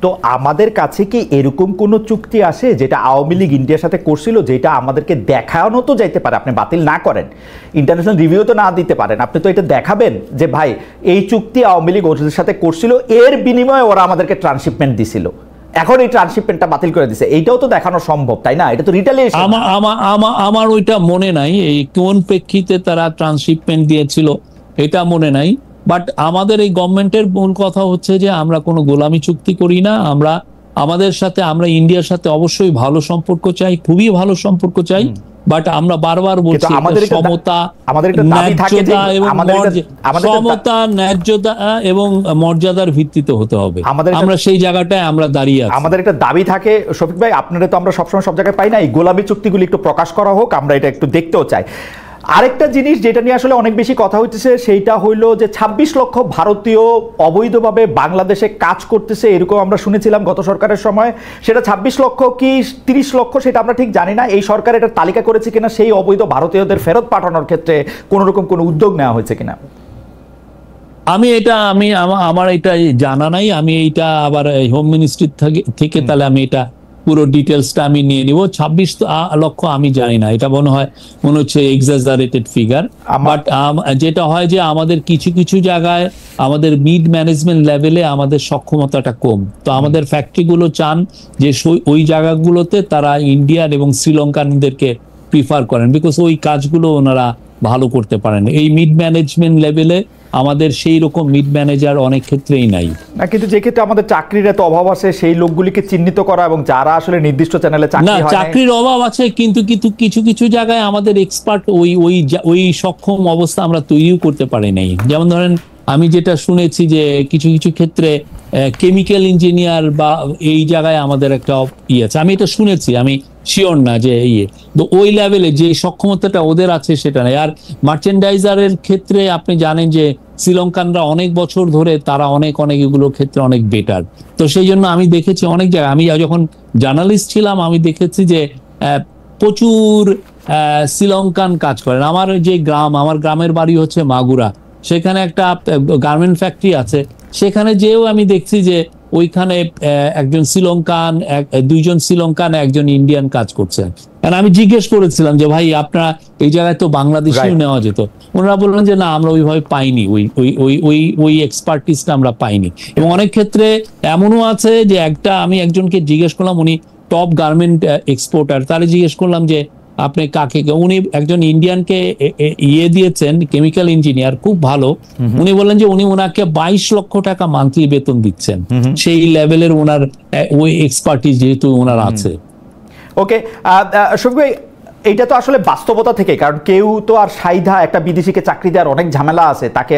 A: তো আমাদের কাছে কি এরকম কোনো চুক্তি আসে যেটা আওয়ামী লীগ ইন্ডিয়ার সাথে করছিল, যেটা আমাদেরকে দেখানো তো যাইতে পারে? আপনি বাতিল না করেন, ইন্টারন্যাশনাল রিভিউ তো না দিতে পারেন, আপনি তো এটা দেখাবেন যে ভাই এই চুক্তি আওয়ামী লীগ ওদের সাথে করছিল, এর বিনিময়ে ওরা আমাদেরকে ট্রান্সশিপমেন্ট দিছিল, এখন এই ট্রান্সশিপমেন্টটা বাতিল করে দিছে, এইটাও তো দেখানো সম্ভব, তাই না? এটা তো রিটালিয়েশন।
B: আমার ওইটা মনে নাই এই কোন প্রেক্ষিতে তারা ট্রান্সশিপমেন্ট দিয়েছিল, এটা মনে নাই। বাট আমাদের এই গভর্নমেন্টের মূল কথা হচ্ছে যে আমরা কোনো গোলামি চুক্তি করি না। আমরা আমাদের সাথে, আমরা ইন্ডিয়ার সাথে অবশ্যই ভালো সম্পর্ক চাই, খুবই ভালো সম্পর্ক চাই। বাট আমরা বারবার বলছি সমতা, ন্যায্যতা এবং মর্যাদার ভিত্তিতে হতে হবে। আমরা সেই জায়গাটায় আমরা দাঁড়িয়ে আছি।
A: আমাদের একটা দাবি থাকে শফিক ভাই, আপনারা তো আমরা সবসময় সব জায়গায় পাই না, এই গোলামি চুক্তিগুলি একটু প্রকাশ করা হোক, আমরা এটা একটু দেখতেও চাই। আরেকটা জিনিস যেটা নিয়ে আসলে অনেক বেশি কথা হইতেছে, সেইটা হইলো যে 26 লক্ষ ভারতীয় অবৈধভাবে বাংলাদেশে কাজ করতেছে, এরকম আমরা শুনেছিলাম গত সরকারের সময়। সেটা 26 লক্ষ কি 30 লক্ষ সেটা আমরা ঠিক জানি না। এই সরকার এটা তালিকা করেছে কিনা, সেই অবৈধ ভারতীয়দের ফেরত পাঠানোর ক্ষেত্রে কোনো রকম কোনো উদ্যোগ নেওয়া হয়েছে কিনা?
B: আমার এটা জানা নাই, আমি এইটা আবার হোম মিনিস্ট্রি থেকে তাহলে আমি এটা পুরো ডিটেলসটা আমি নিয়ে নিব। 26 লক্ষ আমি জানি না, এটা মনে হচ্ছে এক্সাজারেটেড ফিগার। বাট যেটা হয় যে আমাদের কিছু কিছু জায়গায় আমাদের মিড ম্যানেজমেন্ট লেভেলে আমাদের সক্ষমতাটা কম, তো আমাদের ফ্যাক্টরিগুলো চান যে ওই জায়গাগুলোতে তারা ইন্ডিয়ান এবং শ্রীলঙ্কানদেরকে প্রিফার করেন, বিকজ ওই কাজগুলো ওনারা ভালো করতে পারেন। এই মিড ম্যানেজমেন্ট লেভেলে আমাদের সেই রকম মিড ম্যানেজার অনেক ক্ষেত্রেই নাই
A: না, কিন্তু যে ক্ষেত্রে আমাদের চাকরির এত অভাব আছে সেই লোকগুলিকে চিহ্নিত করা এবং যারা আসলে নির্দিষ্ট চ্যানেলে
B: চাকরির অভাব আছে, কিন্তু কিছু কিছু জায়গায় আমাদের এক্সপার্ট ওই সক্ষম অবস্থা আমরা তৈরিও করতে পারি নাই। যেমন ধরেন আমি যেটা শুনেছি যে কিছু কিছু ক্ষেত্রে কেমিক্যাল ইঞ্জিনিয়ার বা এই জায়গায় আমাদের একটা আছে, আমি এটা শুনেছি, আমি শিওর না যে তো ওই লেভেলে যে সক্ষমতাটা ওদের আছে সেটা নেই। আর মার্চেন্ডাইজারের ক্ষেত্রে আপনি জানেন যে শ্রীলঙ্কানরা অনেক বছর ধরে তারা অনেক এগুলোর ক্ষেত্রে অনেক বেটার। তো সেই জন্য আমি দেখেছি অনেক জায়গায়, আমি যখন জার্নালিস্ট ছিলাম আমি দেখেছি যে প্রচুর শ্রীলঙ্কান কাজ করেন। আমার গ্রামের বাড়ি হচ্ছে মাগুরা, সেখানে একটা গার্মেন্ট ফ্যাক্টরি আছে, সেখানে যেও আমি দেখছি যে ওইখানে একজন শ্রীলঙ্কান, দুইজন শ্রীলঙ্কান, একজন ইন্ডিয়ান কাজ করছেন। আমি জিজ্ঞেস করেছিলাম যে ভাই আপনারা এই জায়গায় তো বাংলাদেশিও নেওয়া যেত, ওনারা বললেন যে না আমরা ওইভাবে পাইনি, ওই এক্সপার্টিসটা আমরা পাইনি। এবং অনেক ক্ষেত্রে এমনও আছে যে আমি একজনকে জিজ্ঞেস করলাম, উনি টপ গার্মেন্ট এক্সপোর্টার, তাহলে জিজ্ঞেস করলাম যে আপনি কাকে, উনি একজন ইন্ডিয়ানকে দিয়েছেন, কেমিক্যাল ইঞ্জিনিয়ার, খুব ভালো। উনি বললেন যে উনি ওনাকে 22 লক্ষ টাকা মান্থলি বেতন দিচ্ছেন, সেই লেভেলের ওনার ওই এক্সপার্টিস যেহেতু ওনার আছে।
A: ওকে শফিক ভাই, এইটা তো আসলে বাস্তবতা থেকে, কারণ কেউ তো আর সাইধা একটা বিদেশিকে চাকরি দেওয়ার অনেক ঝামেলা আছে, তাকে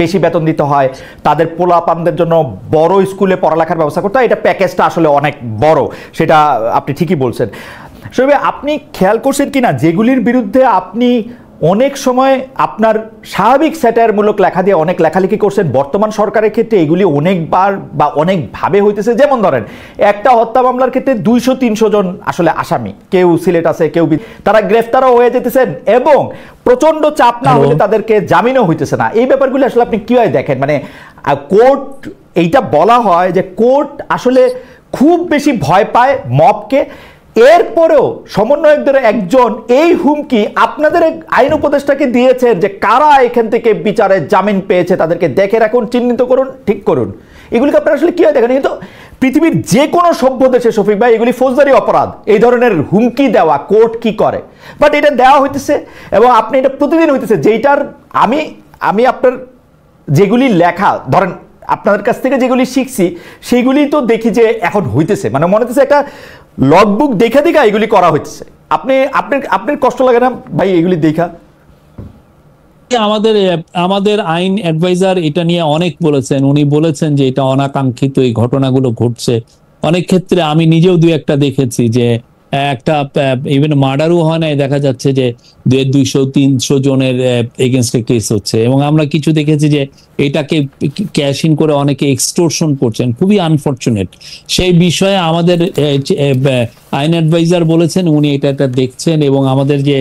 A: বেশি বেতন দিতে হয়, তাদের পোলাপানদের জন্য বড় স্কুলে পড়ালেখার ব্যবস্থা করতে হয়, এটা প্যাকেজটা আসলে অনেক বড়, সেটা আপনি ঠিকই বলছেন। শফিক ভাই, আপনি খেয়াল করছেন কিনা যেগুলির বিরুদ্ধে আপনি অনেক সময় আপনার স্বাভাবিক স্যাটায়ারমূলক লেখা দিয়ে অনেক লেখালেখি করছেন, বর্তমান সরকারের ক্ষেত্রে এগুলি অনেকবার বা অনেকভাবে হইতেছে। যেমন ধরেন একটা হত্যা মামলার ক্ষেত্রে 200-300 জন আসলে আসামি, কেউ সিলেট আছে, কেউ তারা গ্রেফতারও হয়ে যেতেছেন এবং প্রচন্ড চাপ না হলে তাদেরকে জামিনও হইতেছে না। এই ব্যাপারগুলি আসলে আপনি কিভাবে দেখেন? মানে কোর্ট, এইটা বলা হয় যে কোর্ট আসলে খুব বেশি ভয় পায় মবকে, এরপরেও সমন্বয়কদের একজন এই হুমকি আপনাদের আইন উপদেষ্টাকে দিয়েছেন যে কারা এখান থেকে বিচারে জামিন পেয়েছে তাদেরকে দেখে রাখুন, চিহ্নিত করুন, ঠিক করুন। এগুলিকে আপনারা আসলে কি হয় দেখেন? কিন্তু পৃথিবীর যে কোনো সভ্য দেশে শফিক ভাই এগুলি ফৌজদারি অপরাধ, এই ধরনের হুমকি দেওয়া কোর্ট কি করে, বাট এটা দেওয়া হইতেছে এবং আপনি এটা প্রতিদিন হইতেছে। যেটার আমি আপনার যেগুলি লেখা, ধরেন আপনাদের কাছ থেকে যেগুলি শিখছি সেগুলি তো দেখি যে এখন হইতেছে, মানে মনে হচ্ছে একটা লগবুক দেখা এগুলি করা হচ্ছে। আপনার কষ্ট লাগে না ভাই এগুলি দেখা?
B: আমাদের আইন অ্যাডভাইজার এটা নিয়ে অনেক বলেছেন, উনি বলেছেন যে এটা অনাকাঙ্ক্ষিত, এই ঘটনাগুলো ঘটছে অনেক ক্ষেত্রে। আমি নিজেও দুই একটা দেখেছি যে একটা ইভেন মার্ডারও হয় নাই, দেখা যাচ্ছে যে 200-300 জনের এগেনস্টে কেস হচ্ছে। এবং আমরা কিছু দেখেছি যে এটাকে ক্যাশ ইন করে অনেকে এক্সটোরশন করছেন, খুবই আনফরচুনেট। সেই বিষয়ে আমাদের আইন অ্যাডভাইজার বলেছেন উনি এটা দেখছেন, এবং আমাদের যে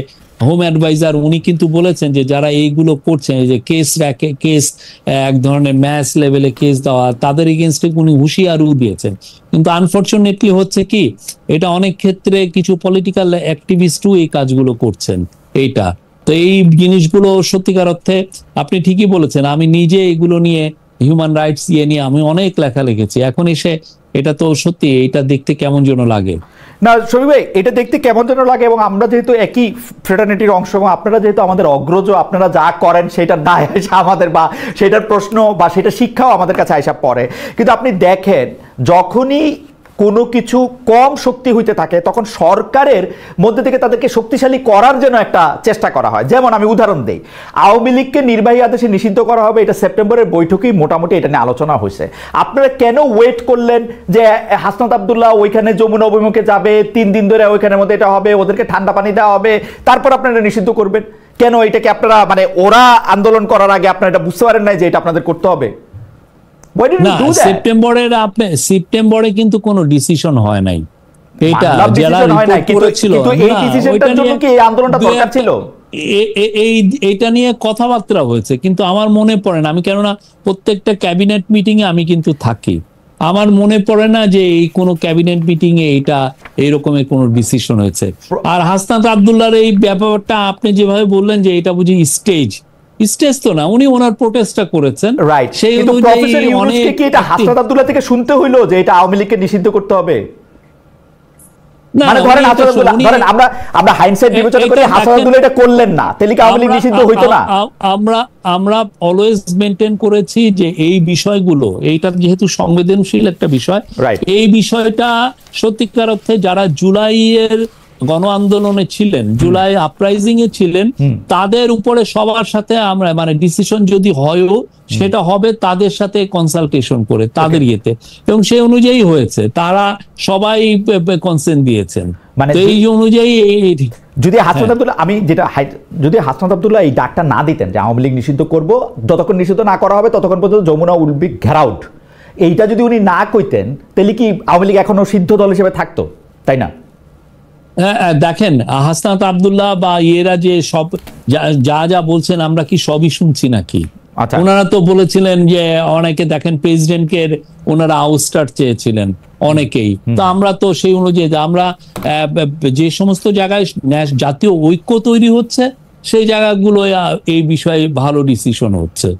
B: হোম অ্যাডভাইজার উনি কিন্তু বলেছেন যে যারা এইগুলো করছেন, যে কেস এক ধরনের ম্যাচ লেভেলে কেস দেওয়া, তাদের এগেনস্টে উনি হুঁশিয়ারিও দিয়েছেন। কিন্তু আনফরচুনেটলি হচ্ছে কি, এটা অনেক ক্ষেত্রে কিছু পলিটিক্যাল অ্যাক্টিভিস্টও এই কাজগুলো করছেন এইটা। তো এই জিনিসগুলো সত্যিকার অর্থে আপনি ঠিকই বলেছেন, আমি নিজে এগুলো নিয়ে হিউম্যান রাইটস নিয়ে আমি অনেক লেখা লিখেছি। এখন এসে এটা তো সত্যি, এটা দেখতে কেমন যেন লাগে
A: না শফিক ভাই, এটা দেখতে কেমন যেন লাগে। এবং আমরা যেহেতু একই ফ্রেটার্নিটির অংশ, এবং আপনারা যেহেতু আমাদের অগ্রজ, আপনারা যা করেন সেটার দায় আসে আমাদের, বা সেটার প্রশ্ন বা সেটা শিক্ষাও আমাদের কাছে আসা পড়ে। কিন্তু আপনি দেখেন যখনই কোনো কিছু কম শক্তি হইতে থাকে তখন সরকারের মধ্যে থেকে তাদেরকে শক্তিশালী করার জন্য একটা চেষ্টা করা হয়। যেমন আমি উদাহরণ দিই, আওয়ামী লীগকে নির্বাহী আদেশে নিষিদ্ধ করা হবে, এটা সেপ্টেম্বরের বৈঠকেই মোটামুটি এটা নিয়ে আলোচনা হয়েছে। আপনারা কেন ওয়েট করলেন যে হাসনাত আব্দুল্লাহ ওইখানে যমুনা অভিমুখে যাবে, 3 দিন ধরে ওইখানের মধ্যে এটা হবে, ওদেরকে ঠান্ডা পানি দেওয়া হবে, তারপর আপনারা নিষিদ্ধ করবেন? কেন এটাকে আপনারা, মানে ওরা আন্দোলন করার আগে আপনারা এটা বুঝতে পারেন নাই যে এটা আপনাদের করতে হবে?
B: সেপ্টেম্বরে কিন্তু কোনো ডিসিশন হয় নাই, এটা যারা রিপোর্ট করেছিল
A: কিন্তু এই ডিসিশনটার জন্য কি এই আন্দোলনটা দরকার ছিল?
B: এইটা নিয়ে কথাবার্তা হয়েছে, কিন্তু আমার মনে পড়ে না, আমি কেননা প্রত্যেকটা ক্যাবিনেট মিটিং এ আমি কিন্তু থাকি, আমার মনে পড়ে না যে এই কোনো ক্যাবিনেট মিটিং এ এটা এইরকমের কোনো ডিসিশন হয়েছে। আর হাসনাত আব্দুল্লাহর এই ব্যাপারটা আপনি যেভাবে বললেন যে এটা বুঝি স্টেজ তো না, উনি ওনার প্রোটেস্টটা করেছেন,
A: রাইট,
B: সেই
A: কিন্তু
B: অনুযায়ী
A: প্রফেসর ইউনূসকে কি এটা হাসনাত আব্দুল্লাহ থেকে শুনতে হইলো যে এটা আওয়ামী লীগকে নিষিদ্ধ করতে হবে? মানে ধরেন হাসনাত আব্দুল্লাহ, ধরেন আমরা হাইন্ডসাইট বিবেচনা করে হাসনাত আব্দুল্লাহ এটা করলেন না, তাহলে কি আওয়ামী লীগ নিষিদ্ধ হইতো না?
B: আমরা অলওয়েজ মেনটেন করেছি যে এই বিষয়গুলো, এইটা যেহেতু সংবেদনশীল একটা বিষয়, এই বিষয়টা সত্যিকার অর্থে যারা জুলাইয়ের গণ আন্দোলনে ছিলেন, জুলাই আপরাইজিং এ ছিলেন, তাদের উপরে সবার সাথে আমরা মানে ডিসিশন যদি হয়ও সেটা হবে তাদের সাথে কনসালটেশন করে, তাদের ইয়েতে, এবং সেই অনুযায়ী হয়েছে, তারা সবাই কনসেন্ট দিয়েছেন, মানে এই অনুযায়ী
A: যদি হাসনাত আব্দুল্লাহ, আমি যেটা যদি হাসনাত আব্দুল্লাহ এই ডাকটা না দিতেন যে আওয়ামী লীগ নিষিদ্ধ করব, যতক্ষণ নিষিদ্ধ না করা হবে ততক্ষণ পর্যন্ত যমুনা উইল বি ঘেরাউট, এইটা যদি উনি না কইতেন তাহলে কি আওয়ামী লীগ এখনো সিদ্ধ দল হিসেবে থাকতো, তাই না?
B: দেখেন হাসনাত আব্দুল্লাহ বা এরা যে সব যা বলছেন আমরা কি সবই শুনছি নাকি? ওনারা তো বলেছিলেন যে অনেকে দেখেন প্রেসিডেন্টকে ওনারা আউটস্টার চেয়েছিলেন অনেকেই, তো আমরা তো সেই অনুযায়ী আমরা যে সমস্ত জায়গায় জাতীয় ঐক্য তৈরি হচ্ছে সেই জায়গাগুলো এই বিষয়ে ভালো ডিসিশন হচ্ছে।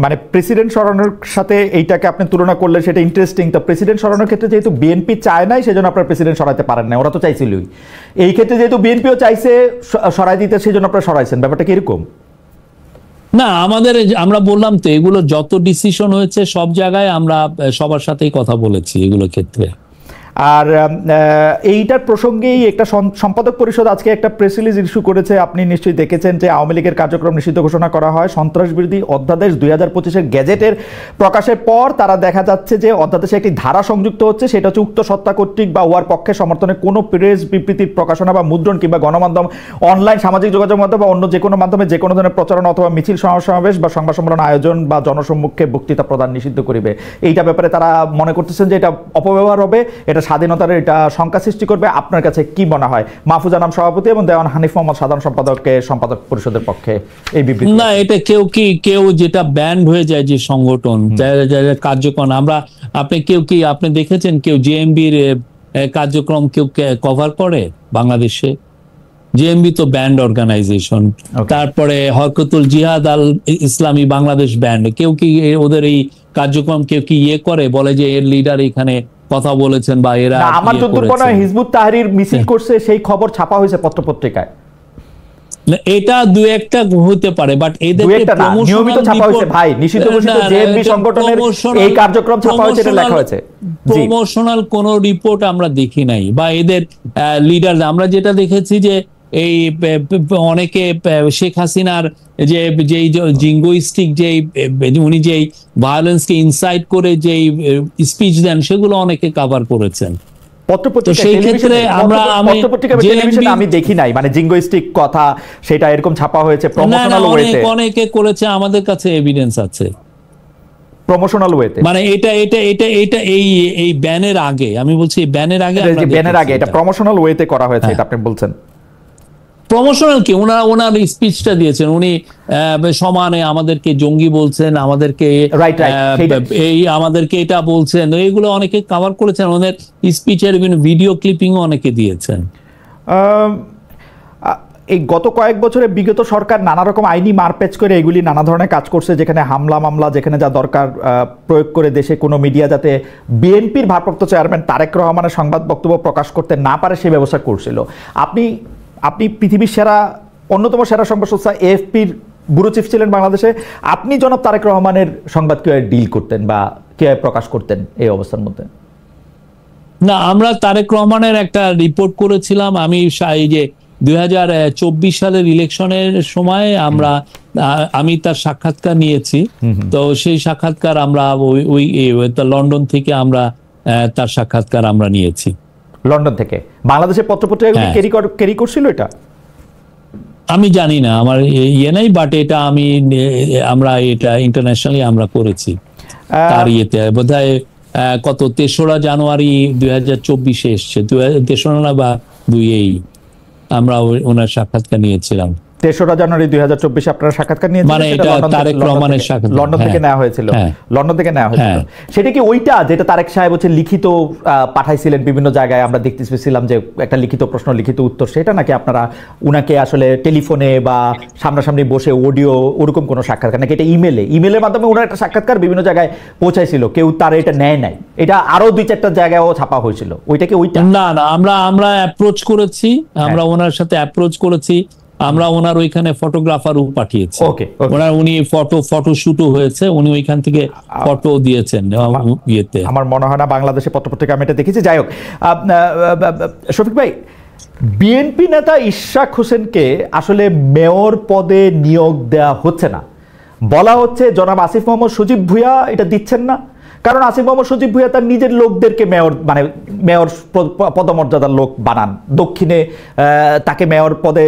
A: মানে প্রেসিডেন্ট সরানোর সাথে এইটাকে আপনি তুলনা করলে সেটা ইন্টারেস্টিং। তো প্রেসিডেন্ট সরানোর ক্ষেত্রে যেহেতু বিএনপি চায় নাই, সেজন্য আপনারা প্রেসিডেন্ট সরাতে পারেন না, ওরা তো চাইছিলই। এই ক্ষেত্রে যেহেতু বিএনপিও চাইছে সরাই দিতে, সেই জন্য আপনারা সরাইছেন, ব্যাপারটা কি এরকম?
B: না, আমরা বললাম তো এগুলো যত ডিসিশন হয়েছে সব জায়গায় আমরা সবার সাথেই কথা বলেছি এগুলো ক্ষেত্রে।
A: আর এইটার প্রসঙ্গেই একটা সম্পাদক পরিষদ আজকে একটা প্রেস রিলিজ ইস্যু করেছে, আপনি নিশ্চয়ই দেখেছেন, যে আওয়ামী লীগের কার্যক্রম নিষিদ্ধ ঘোষণা করা হয় সন্ত্রাস বিরোধী অধ্যাদেশ 2025-এর গেজেটের প্রকাশের পর। তারা দেখা যাচ্ছে যে অধ্যাদেশে একটি ধারা সংযুক্ত হচ্ছে, সেটা হচ্ছে উক্ত সত্তা কর্তৃক বা উহার পক্ষে সমর্থনে কোনো প্রেস বিবৃতির প্রকাশনা বা মুদ্রণ কিংবা গণমাধ্যম, অনলাইন সামাজিক যোগাযোগ মাধ্যম বা অন্য যে কোনো মাধ্যমে যে কোনো ধরনের প্রচারণা অথবা মিছিল সমাবেশ বা সংবাদ সম্মেলন আয়োজন বা জনসম্মুখে বক্তৃতা প্রদান নিষিদ্ধ করিবে। এইটা ব্যাপারে তারা মনে করতেছেন যে এটা অপব্যবহার হবে, এটা স্বাধীনতার এটা শঙ্কা সৃষ্টি করবে। আপনার কাছে কি মনে হয়? মাহফুজ আনাম সভাপতি এবং দেওয়ান হানিফ মোহাম্মদ সাধারণ সম্পাদক পরিষদের পক্ষে এই বিবৃতি।
B: না, এটা কেউ যেটা ব্যান্ড হয়ে যায় যে সংগঠন কার্যক্রম, আপনি দেখেছেন কেউ জেএমবির কার্যক্রম কেউ কভার করে বাংলাদেশে? জেএমবি তো ব্যান্ড অর্গানাইজেশন। তারপরে হরকতুল জিহাদ আল ইসলামী বাংলাদেশ ব্যান্ড, কেউ কি ওদের এই কার্যক্রম কেউ কি করে বলে যে এর লিডার এখানে কথা বলেছেন বা এরা?
A: আমার যতদূর মনে হয় হিজবুত তাহরির মিছিল করছে, সেই খবর ছাপা হয়েছে পত্রপত্রিকায়।
B: এটা দু একটা হতে পারে, বাট এদেরকে
A: নিয়মিত ছাপা হয়েছে ভাই, নিষিদ্ধ ঘোষিত জেএমবি সংগঠনের এই কার্যক্রম ছাপা হয়েছে, এটা লেখা হয়েছে।
B: প্রমোশনাল কোন রিপোর্ট আমরা দেখি নাই, বা এদের লিডার আমরা যেটা দেখেছি যে এই অনেকে শেখ হাসিনার যে জিঙ্গোইস্টিক যে উনি যে ভায়োলেন্সকে ইনসাইট করে যে স্পিচ দেন সেগুলো অনেকে কভার করেছেন।
A: আমি দেখি নাই মানে জিঙ্গোইস্টিক কথা সেটা এরকম ছাপা হয়েছে প্রমোশনাল ওয়েতে,
B: অনেকে করেছে, আমাদের কাছে এভিডেন্স আছে
A: প্রমোশনাল ওয়েতে।
B: মানে এটা এই ব্যানের আগে, আমি বলছি ব্যানের আগে
A: এটা প্রমোশনাল ওয়েতে করা হয়েছে, এটা আপনি বলছেন।
B: প্রমোশনাল কি, ওনার স্পিচটা দিয়েছেন, উনি সমানে আমাদেরকে জঙ্গি বলছেন, আমাদেরকে আমাদেরকে এটা বলছেন, এইগুলো অনেকে কভার করেছেন, ওনার স্পিচের বিভিন্ন ভিডিও ক্লিপিং অনেকে দিয়েছেন।
A: এই গত কয়েক বছরে বিগত সরকার নানা রকম আইনি মারপ্যাচ করে এগুলি নানা ধরনের কাজ করছে, যেখানে হামলা মামলা যেখানে যা দরকার প্রয়োগ করে দেশে কোনো মিডিয়া যাতে বিএনপির ভারপ্রাপ্ত চেয়ারম্যান তারেক রহমানের সংবাদ বক্তব্য প্রকাশ করতে না পারে সেই ব্যবস্থা করছিল। আপনি পৃথিবীর অন্যতম সেরা সংবাদ সংস্থা এএফপির ব্যুরো চিফ ছিলেন বাংলাদেশে, আপনি জনাব তারেক রহমানের সংবাদ কিভাবে ডিল করতেন বা কিভাবে প্রকাশ করতেন এই অবস্থার মধ্যে?
B: না, আমরা তারেক রহমানের একটা রিপোর্ট করেছিলাম, আমি এই যে 2024 সালের ইলেকশনের সময় আমি তার সাক্ষাৎকার নিয়েছি, তো সেই সাক্ষাৎকার আমরা ওই লন্ডন থেকে আমরা তার সাক্ষাৎকার আমরা নিয়েছি।
A: লন্ডন থেকে বাংলাদেশের পত্রপত্রিকা ক্যারি করছিল এটা?
B: আমি জানি না, আমার ইয়ে নাই, বাট এটা আমরা এটা ইন্টারন্যাশনালি আমরা করেছি। তার ইয়েতে বোধহয় কত 3রা জানুয়ারি 2024 এসছে, 3রা বা 2 আমরা ওনার সাক্ষাৎকার নিয়েছিলাম।
A: 3রা জানুয়ারি 2024 আপনারা সাক্ষাৎকার নিয়েছিলেন,
B: মানে এটা তারেক রহমানের সাক্ষাৎকার,
A: লন্ডন থেকে নেওয়া হয়েছিল, লন্ডন থেকে নেওয়া হয়েছিল। সেটা কি ওইটা যেটা তারেক সাহেব হচ্ছে লিখিত পাঠাইছিলেন বিভিন্ন জায়গায়, আমরা দেখতে পেয়েছিলাম যে একটা লিখিত প্রশ্ন লিখিত উত্তর, সেটা নাকি আপনারা উনাকে আসলে টেলিফোনে বা সামনাসামনি বসে অডিও ওরকম কোনো সাক্ষাৎকার, নাকি এটা ইমেলের মাধ্যমে ওনার একটা সাক্ষাৎকার বিভিন্ন জায়গায় পৌঁছাইছিল, কেউ তার এটা নেয় নাই, এটা আরো 2-4টা জায়গায়ও ছাপা হয়েছিল, ওইটা কি ওইটা?
B: না না, আমরা অ্যাপ্রোচ করেছি, আমরা ওনার সাথে অ্যাপ্রোচ করেছি, আমরা ওনার ওইখানে ফটোগ্রাফারও পাঠিয়েছি, উনি ফটো শুটও হয়েছে, উনি ওইখান থেকে ফটো দিয়েছেন ইয়েতে।
A: আমার মনে হয় না বাংলাদেশে পত্রপত্রিকা আমি এটা দেখেছি। যাই হোক, শফিক ভাই, বিএনপি নেতা ইশরাক হোসেনকে আসলে মেয়র পদে নিয়োগ দেওয়া হচ্ছে না, বলা হচ্ছে জনাব আসিফ মোহাম্মদ সজীব ভুঁইয়া এটা দিচ্ছেন না, কারণ আসিফ মোহাম্মদ সজীব ভুঁইয়া তার নিজের লোকদেরকে মেয়র পদমর্যাদার লোক বানান, দক্ষিণে তাকে মেয়র পদে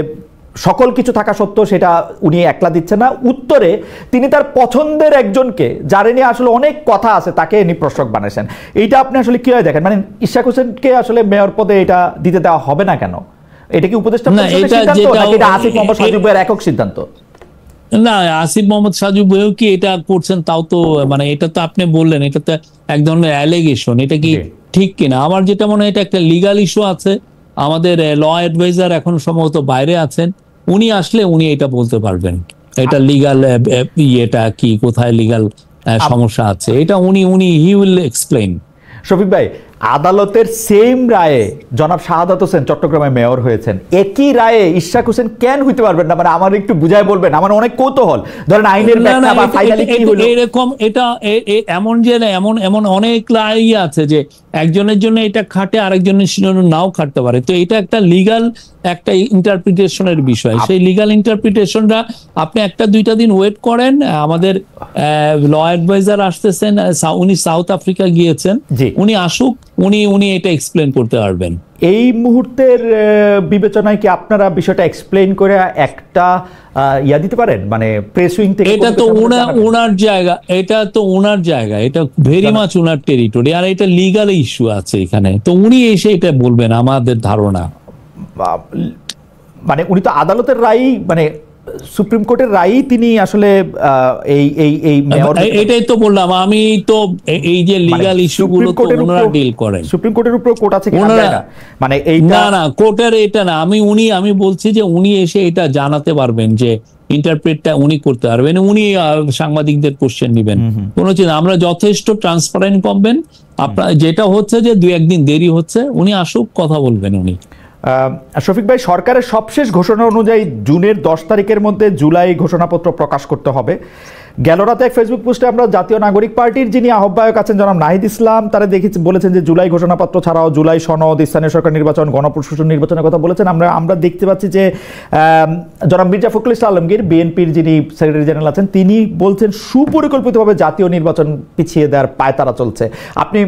A: সকল কিছু থাকা সত্ত্বেও সেটা উনি একলা দিচ্ছেন না, উত্তরে তিনি তার পছন্দের একজনকে, যার নিয়ে আসলে অনেক কথা আছে, তাকে ইনি প্রশাসক বানাইছেন। এইটা আপনি আসলে কিভাবে দেখেন? মানে ইশরাক হোসেনকে আসলে মেয়র পদে এটা দিতে দেওয়া হবে না কেন? এটা কি উপদেষ্টা পরিষদের সিদ্ধান্ত নাকি এটা আসিফ মোহাম্মদ সজীব ভুঁইয়ার একক সিদ্ধান্ত?
B: না, আসিফ মোহাম্মদ সজীব ভুঁইয়া কি এটা করছেন তাও তো, মানে এটা তো আপনি বললেন এটা তো এক ধরনের অ্যালিগেশন, এটা কি ঠিক কিনা? আমার যেটা মনে হয় এটা একটা লিগাল ইস্যু আছে, আমাদের ল অ্যাডভাইজার এখন সম্ভবত বাইরে আছেন, উনি আসলে উনি এটা বলতে পারবেন এটা লিগাল ইয়েটা কি, কোথায় লিগাল সমস্যা আছে, এটা উনি হি উইল এক্সপ্লেইন।
A: শফিক ভাই, আদালতের সেম রায়ে জনাব শাহাদাত হোসেন চট্টগ্রামে মেয়র হয়েছেন, একই রায়ে ইশরাক হোসেন কেন হইতে পারবেন না? মানে আমার একটু বুঝায় বলবেন, আমার অনেক কৌতূহল। ধরেন আইনের ব্যাখ্যা বা ফাইনালি কি হলো
B: এরকম, এটা এমন যে এমন অনেক রায় আছে যে একজনের জন্য এটা খাটে, আরেকজনের জন্য নাও খাটতে পারে, তো এটা একটা লিগাল একটা ইন্টারপ্রিটেশনের বিষয়। সেই লিগাল ইন্টারপ্রিটেশনটা আপনি 1-2 দিন ওয়েট করেন, আমাদের ল অ্যাডভাইজার আসতেছেন, উনি সাউথ আফ্রিকা গিয়েছেন, উনি আসুক, উনি এটা এক্সপ্লেন করতে পারবেন।
A: এই মুহূর্তের বিবেচনায় কি আপনারা বিষয়টা এক্সপ্লেন করে একটা ইয়া দিতে পারেন, মানে প্রেস উইং থেকে?
B: এটা তো ওনার জায়গা, এটা ভেরি মাচ ওনার টেরিটরি, আর এটা লিগাল ইস্যু আছে এখানে, তো উনি এসে এটা বলবেন আমাদের ধারণা।
A: মানে উনি তো আদালতের রায়, মানে সুপ্রিম কোর্টের রায় তিনি আসলে
B: এটাই তো বললাম আমি, তো এই যে লিগাল ইস্যুগুলো তো ওনারা ডিল করেন,
A: সুপ্রিম কোর্টের উপর কোর্ট আছে মানে
B: না কোর্টের এটা না, আমি বলছি যে উনি এসে এটা জানাতে পারবেন, যে ইন্টারপ্রেটটা উনি করতে পারবেন, উনি সাংবাদিকদের কোশ্চেন নেবেন, কোনো চিন্তা, আমরা যথেষ্ট ট্রান্সপারেন্ট করবেন। আপনার যেটা হচ্ছে যে 2-1 দিন দেরি হচ্ছে, উনি আসুক, কথা বলবেন উনি।
A: শফিক ভাই, সরকারের সবশেষ ঘোষণা অনুযায়ী জুনের 10 তারিখের মধ্যে জুলাই ঘোষণাপত্র প্রকাশ করতে হবে। গেল রাতে এক ফেসবুক পোস্টে আমরা জাতীয় নাগরিক পার্টির যিনি আহ্বায়ক আছেন জনাব নাহিদ ইসলাম, তারা বলেছেন যে জুলাই ঘোষণাপত্র ছাড়াও জুলাই সনদ, স্থানীয় সরকার নির্বাচন, গণপ্রশাসন নির্বাচনের কথা বলেছেন। আমরা দেখতে পাচ্ছি যে জনাব মির্জা ফখরুল ইসলাম আলমগীর, বিএনপির যিনি সেক্রেটারি জেনারেল আছেন, তিনি বলছেন সুপরিকল্পিতভাবে জাতীয় নির্বাচন পিছিয়ে দেওয়ার পায়তারা চলছে। আপনি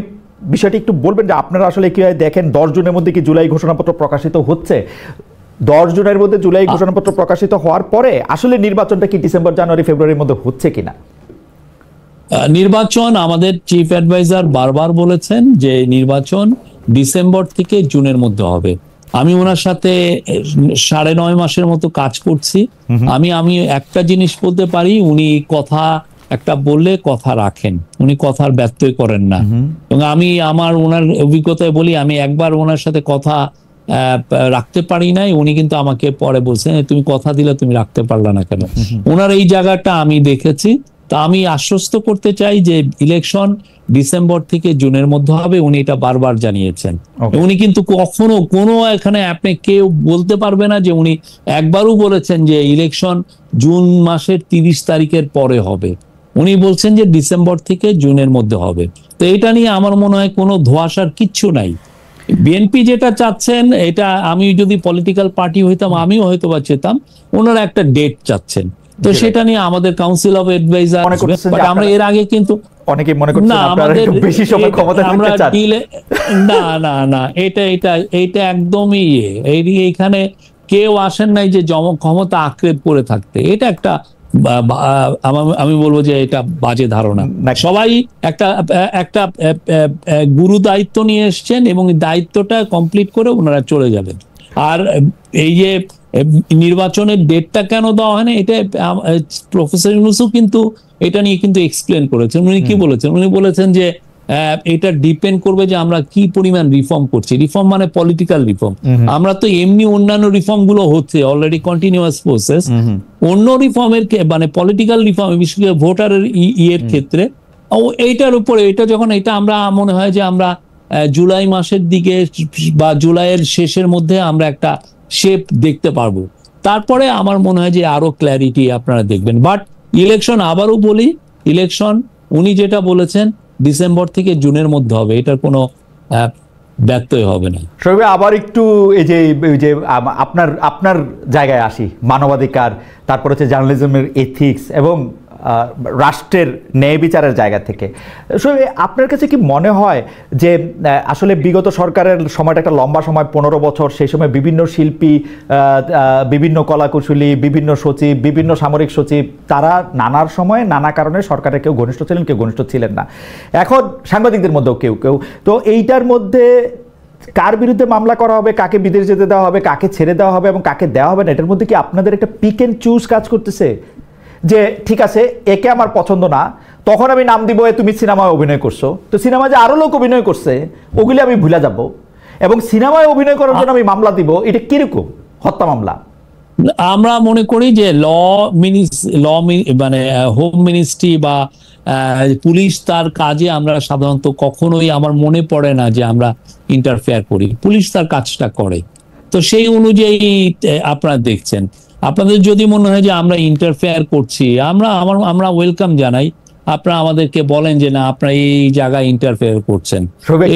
A: বিষয়টি একটু বলবেন যে আপনারা আসলে কিভাবে দেখেন? 10 জুনের মধ্যে কি জুলাই ঘোষণাপত্র প্রকাশিত হচ্ছে? 10 জুনের মধ্যে জুলাই ঘোষণাপত্র প্রকাশিত হওয়ার পরে আসলে নির্বাচনটা কি ডিসেম্বর, জানুয়ারি, ফেব্রুয়ারির মধ্যে হচ্ছে কিনা?
B: নির্বাচন, আমাদের চিফ অ্যাডভাইজার বারবার বলেছেন যে নির্বাচন ডিসেম্বর থেকে জুনের মধ্যে হবে। আমি ওনার সাথে 9.5 মাসের মতো কাজ করছি। আমি একটা জিনিস বলতে পারি, উনি কথা একটা বললে কথা রাখেন, উনি কথার ব্যত্যয় করেন না। এবং আমি ওনার অভিজ্ঞতায় বলি, আমি একবার ওনার সাথে কথা রাখতে পারি নাই, উনি কিন্তু আমাকে পরে বলছেন তুমি কথা দিলে তুমি রাখতে পারলা না কেন। ওনার এই জায়গাটা আমি দেখেছি। তা আমি আশ্বস্ত করতে চাই যে ইলেকশন ডিসেম্বর থেকে জুনের মধ্যে হবে, উনি এটা বারবার জানিয়েছেন। উনি কিন্তু কখনো কোনো এখানে আপনি কেউ বলতে পারবে না যে উনি একবারও বলেছেন যে ইলেকশন জুন মাসের 30 তারিখের পরে হবে। উনি বলছেন যে ডিসেম্বর থেকে জুনের মধ্যে হবে। তো এটা নিয়ে আমার মনে হয় কোনো ধোঁয়াশার কিচ্ছু নাই। বিএনপি যেটা চাচ্ছেন, এটা আমি যদি পলিটিক্যাল পার্টি হইতাম আমিও হয়তো বা চেতাম, ওনারা একটা ডেট চাচ্ছেন, তো সেটা নিয়ে আমাদের কাউন্সিল অফ অ্যাডভাইজার, আমরা এর আগে কিন্তু
A: অনেকে মনে করছেন আপনারা একটু বেশি সময় ক্ষমতা থাকতে চান।
B: না এটা একদমই এইখানে কেউ আসেন নাই যে ক্ষমতা আঁকড়ে পড়ে থাকতে। এটা একটা আমি বলবো যে এটা বাজে ধারণা। সবাই একটা গুরু দায়িত্ব নিয়ে এসছেন এবং দায়িত্বটা কমপ্লিট করে ওনারা চলে যাবেন। আর এই যে নির্বাচনের ডেটটা কেন দেওয়া হয় না, এটা প্রফেসর ইউনূসও কিন্তু এটা নিয়ে কিন্তু এক্সপ্লেন করেছেন। উনি কি বলেছেন? উনি বলেছেন যে এটা ডিপেন্ড করবে যে আমরা কি পরিমাণ রিফর্ম করছি। রিফর্ম মানে পলিটিক্যাল রিফর্ম। আমরা তো এমনি অন্যান্য রিফর্ম গুলো হচ্ছে অলরেডি কন্টিনিউয়াস প্রসেস, অন্য রিফর্মের মানে পলিটিক্যাল রিফর্ম, বিশেষ করে ভোটারের ইয়ের ক্ষেত্রে এইটার উপরে, এটা যখন এটা আমরা মনে হয় যে আমরা জুলাই মাসের দিকে বা জুলাইয়ের শেষের মধ্যে আমরা একটা শেপ দেখতে পারবো, তারপরে আমার মনে হয় যে আরো ক্ল্যারিটি আপনারা দেখবেন। বাট ইলেকশন, আবারও বলি, ইলেকশন উনি যেটা বলেছেন ডিসেম্বর থেকে জুনের মধ্যে হবে, এটার কোনো ব্যত্যয় হবে না।
A: শরীফ, আবার একটু এই যে আপনার জায়গায় আসি, মানবাধিকার, তারপর হচ্ছে জার্নালিজমের এথিক্স এবং রাষ্ট্রের ন্যায় বিচারের জায়গা থেকে। আপনার কাছে কি মনে হয় যে আসলে বিগত সরকারের সময়টা একটা লম্বা সময়, 15 বছর, সেই সময় বিভিন্ন শিল্পী, বিভিন্ন কলাকুশলী, বিভিন্ন সচিব, বিভিন্ন সামরিক সচিব, তারা নানার সময় নানা কারণে সরকারের কেউ ঘনিষ্ঠ ছিলেন, কেউ ঘনিষ্ঠ ছিলেন না। এখন সাংবাদিকদের মধ্যেও কেউ কেউ, তো এইটার মধ্যে কার বিরুদ্ধে মামলা করা হবে, কাকে বিদেশ যেতে দেওয়া হবে, কাকে ছেড়ে দেওয়া হবে এবং কাকে দেওয়া হবে না, এটার মধ্যে কি আপনাদের একটা পিক অ্যান্ড চুজ কাজ করতেছে? যে ঠিক আছে, একে আমার পছন্দ না, তখন আমি নাম দিব তুমি সিনেমায় অভিনয় করছো, তো সিনেমায় যে আরো লোক অভিনয় করছে ওগুলি আমি ভুলে যাব, এবং সিনেমায় অভিনয় করার জন্য আমি মামলা দিব, এটা কিরকম হত্যা মামলা?
B: আমরা মনে করি যে মানে হোম মিনিস্ট্রি বা পুলিশ তার কাজে আমরা সাধারণত কখনোই, আমার মনে পড়ে না যে আমরা ইন্টারফেয়ার করি, পুলিশ তার কাজটা করে। তো সেই অনুযায়ী আপনারা দেখছেন, আপনাদের যদি মনে হয় যে আমরা ইন্টারফেয়ার করছি, আমরা ওয়েলকাম জানাই। আপনারা আমাদেরকে বলেন যে না, আপনারা এই জায়গায় ইন্টারফেয়ার করছেন,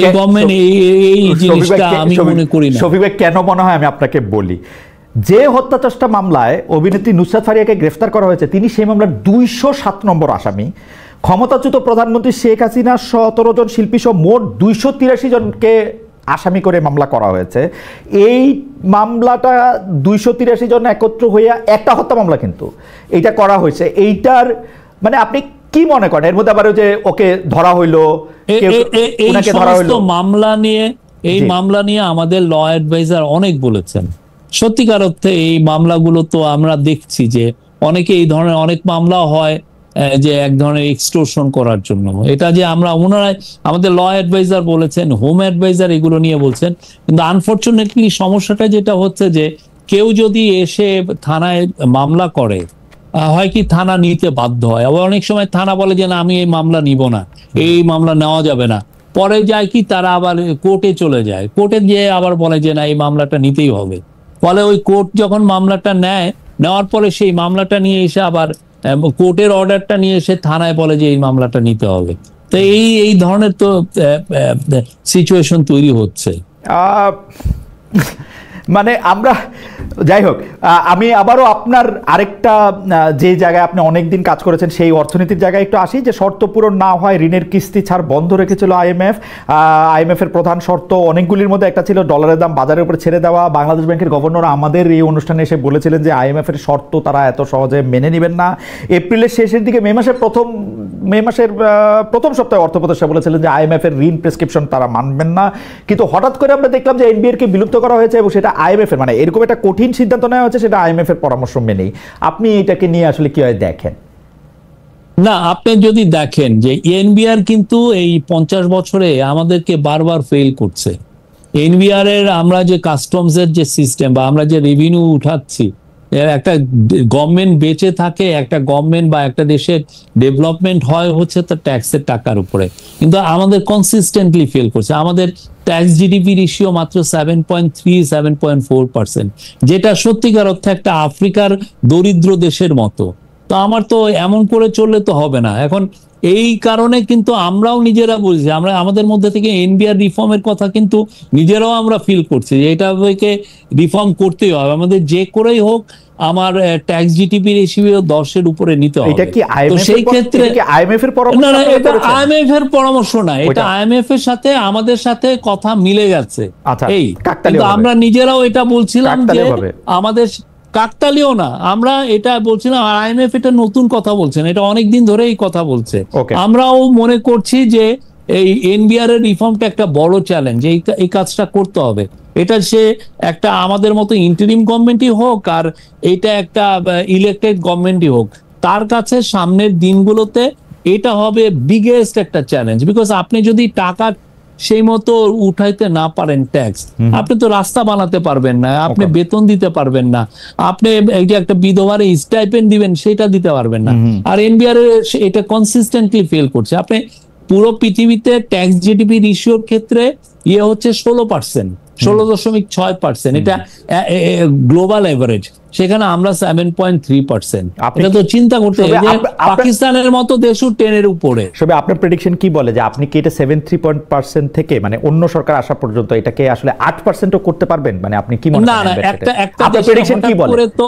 B: এই গভর্নমেন্ট এই জিনিসটা আমি মনে করি না।
A: শফিক ভাই, কেন মনে হয় আমি আপনাকে বলি, যে হত্যা চেষ্টা মামলায় অভিনেত্রী নুসরাত ফারিয়াকে গ্রেফতার করা হয়েছে, তিনি সেই মামলার 207 নম্বর আসামি। ক্ষমতাচ্যুত প্রধানমন্ত্রী শেখ হাসিনা 17 জন শিল্পী সহ মোট 283 জনকে আসামি করে মামলা করা হয়েছে। এই মামলাটা 283 জন একত্র হইয়া একটা হত্যা মামলা কিন্তু এইটা করা হয়েছে। এইটার মানে আপনি কি মনে করেন, এর মধ্যে আবার যে ওকে ধরা হইলো,
B: মামলা নিয়ে আমাদের ল অ্যাডভাইজার অনেক বলেছেন। সত্যিকার অর্থে এই মামলাগুলো তো আমরা দেখছি যে অনেকে এই ধরনের অনেক মামলা হয় যে এক ধরনের এক্সটোরশন করার জন্য। এটা যে ওনারা আমাদের ল অ্যাডভাইজার বলেছেন, হোম অ্যাডভাইজার এগুলো নিয়ে বলছেন, কিন্তু আনফরচুনেটলি সমস্যাটা যেটা হচ্ছে যে কেউ যদি এসে থানায় মামলা করে, হয় কি থানা নিতে বাধ্য হয়, আবার অনেক সময় থানা বলে যে না, আমি এই মামলা নিব না, এই মামলা নেওয়া যাবে না। পরে যায় কি, তারা আবার কোর্টে চলে যায়, কোর্টে গিয়ে আবার বলে যে না, এই মামলাটা নিতেই হবে। ফলে ওই কোর্ট যখন মামলাটা নেওয়ার পরে সেই মামলাটা নিয়ে এসে আবার কোর্টের অর্ডারটা নিয়ে এসে থানায় বলে যে এই মামলাটা নিতে হবে। তো এই ধরনের তো সিচুয়েশন তৈরি হচ্ছে।
A: মানে আমরা, যাই হোক, আমি আবারও আপনার আরেকটা যে জায়গায় আপনি অনেকদিন কাজ করেছেন সেই অর্থনীতির জায়গায় একটু আসি, যে শর্ত পূরণ না হয় ঋণের কিস্তি ছাড় বন্ধ রেখেছিল আইএমএফ এর প্রধান শর্ত অনেকগুলির মধ্যে একটা ছিল ডলারের দাম বাজারের উপরে ছেড়ে দেওয়া। বাংলাদেশ ব্যাংকের গভর্নর আমাদের এই অনুষ্ঠানে এসে বলেছিলেন যে আইএমএফ এর শর্ত তারা এত সহজে মেনে নেবেন না। এপ্রিলের শেষের দিকে মে মাসের প্রথম সপ্তাহে অর্থ উপদেষ্টা বলেছিলেন যে আইএমএফ এর ঋণ প্রেসক্রিপশন তারা মানবেন না, কিন্তু হঠাৎ করে আমরা দেখলাম যে এনবিআর কে বিলুপ্ত করা হয়েছে এবং সেটা আইএমএফ এর, মানে এরকম একটা কঠিন সিদ্ধান্ত নেওয়া হয়েছে, সেটা আইএমএফ এর পরামর্শ মেনেই। আপনি এটাকে নিয়ে আসলে কিভাবে দেখেন?
B: না, আপনি যদি দেখেন যে এনবিআর কিন্তু এই 50 বছরে আমাদেরকে বারবার ফেল করছে। এনবিআর এর আমরা যে কাস্টমস এর যে সিস্টেম বা আমরা যে রেভিনিউ উঠাচ্ছি, একটা গভর্নমেন্ট বেঁচে থাকে, একটা গভর্নমেন্ট বা একটা দেশের ডেভেলপমেন্ট হয় হচ্ছে তার ট্যাক্সের টাকার উপরে, কিন্তু আমাদের কনসিস্টেন্টলি ফেল করছে। আমাদের ট্যাক্স জিডিপি রেশিও মাত্র 7.3-7.4%, যেটা সত্যিকার অর্থে একটা আফ্রিকার দরিদ্র দেশের মতো। তো আমার তো এমন করে চললে তো হবে না। এখন এই কারণে কিন্তু আমরাও নিজেরা বলছি, আমরা আমাদের মধ্যে থেকে এনবিআর রিফর্মের কথা কিন্তু নিজেরাও আমরা ফিল করছি যে এটাকে রিফর্ম করতেই হবে, আমাদের যে করেই হোক আমার ট্যাক্স জিডিপি রেশিও 10-এর উপরে নিতে হবে। তো সেই ক্ষেত্রে
A: আইএমএফ এর পরামর্শ,
B: না, এটা আইএমএফ এর পরামর্শ না, এটা আইএমএফ এর সাথে আমাদের সাথে কথা মিলে গেছে। এই কিন্তু আমরা নিজেরাও এটা বলছিলাম যে আমাদের কাকতালীয় না, আমরা এটা বলছিলাম, আর আইএমএফ এটা নতুন কথা বলছেন, এটা অনেকদিন ধরে এই কথা বলছে। আমরাও মনে করছি যে এই এনবিআর এর রিফর্মটা একটা বড় চ্যালেঞ্জ, এই কাজটা করতে হবে। এটা সে একটা আমাদের মতো ইন্টারিম গভর্নমেন্টই হোক আর এটা একটা ইলেক্টেড গভর্নমেন্টই হোক, তার কাছে সামনের দিনগুলোতে এটা হবে বিগেস্ট একটা চ্যালেঞ্জ। বিকজ আপনি যদি টাকা সেই মতো উঠাইতে না পারেন ট্যাক্স, আপনি তো রাস্তা বানাতে পারবেন না, আপনি বেতন দিতে পারবেন না, আপনি এই যে একটা বিধবার স্টাইপেন্ড দিবেন সেটা দিতে পারবেন না। আর এনবিআর এটা কনসিস্টেন্টলি ফেল করছে। আপনি পুরো পৃথিবীতে ট্যাক্স জিডিপি রেশিওর ক্ষেত্রে ইয়ে হচ্ছে 16%, 16.6%, এটা গ্লোবাল এভারেজ, সেখানে আমরা 7.3%। এটা তো চিন্তা করতে হবে যে পাকিস্তানের মতো দেশও 10 এর উপরে।
A: সবে আপনার প্রেডিকশন কি বলে যে আপনি কি এটা 7.3% থেকে মানে অন্য সরকার আসা পর্যন্ত এটাকে আসলে 8%ও করতে পারবেন? মানে আপনি কি মনে করেন?
B: না একটা
A: প্রেডিকশন কি বলে?
B: তো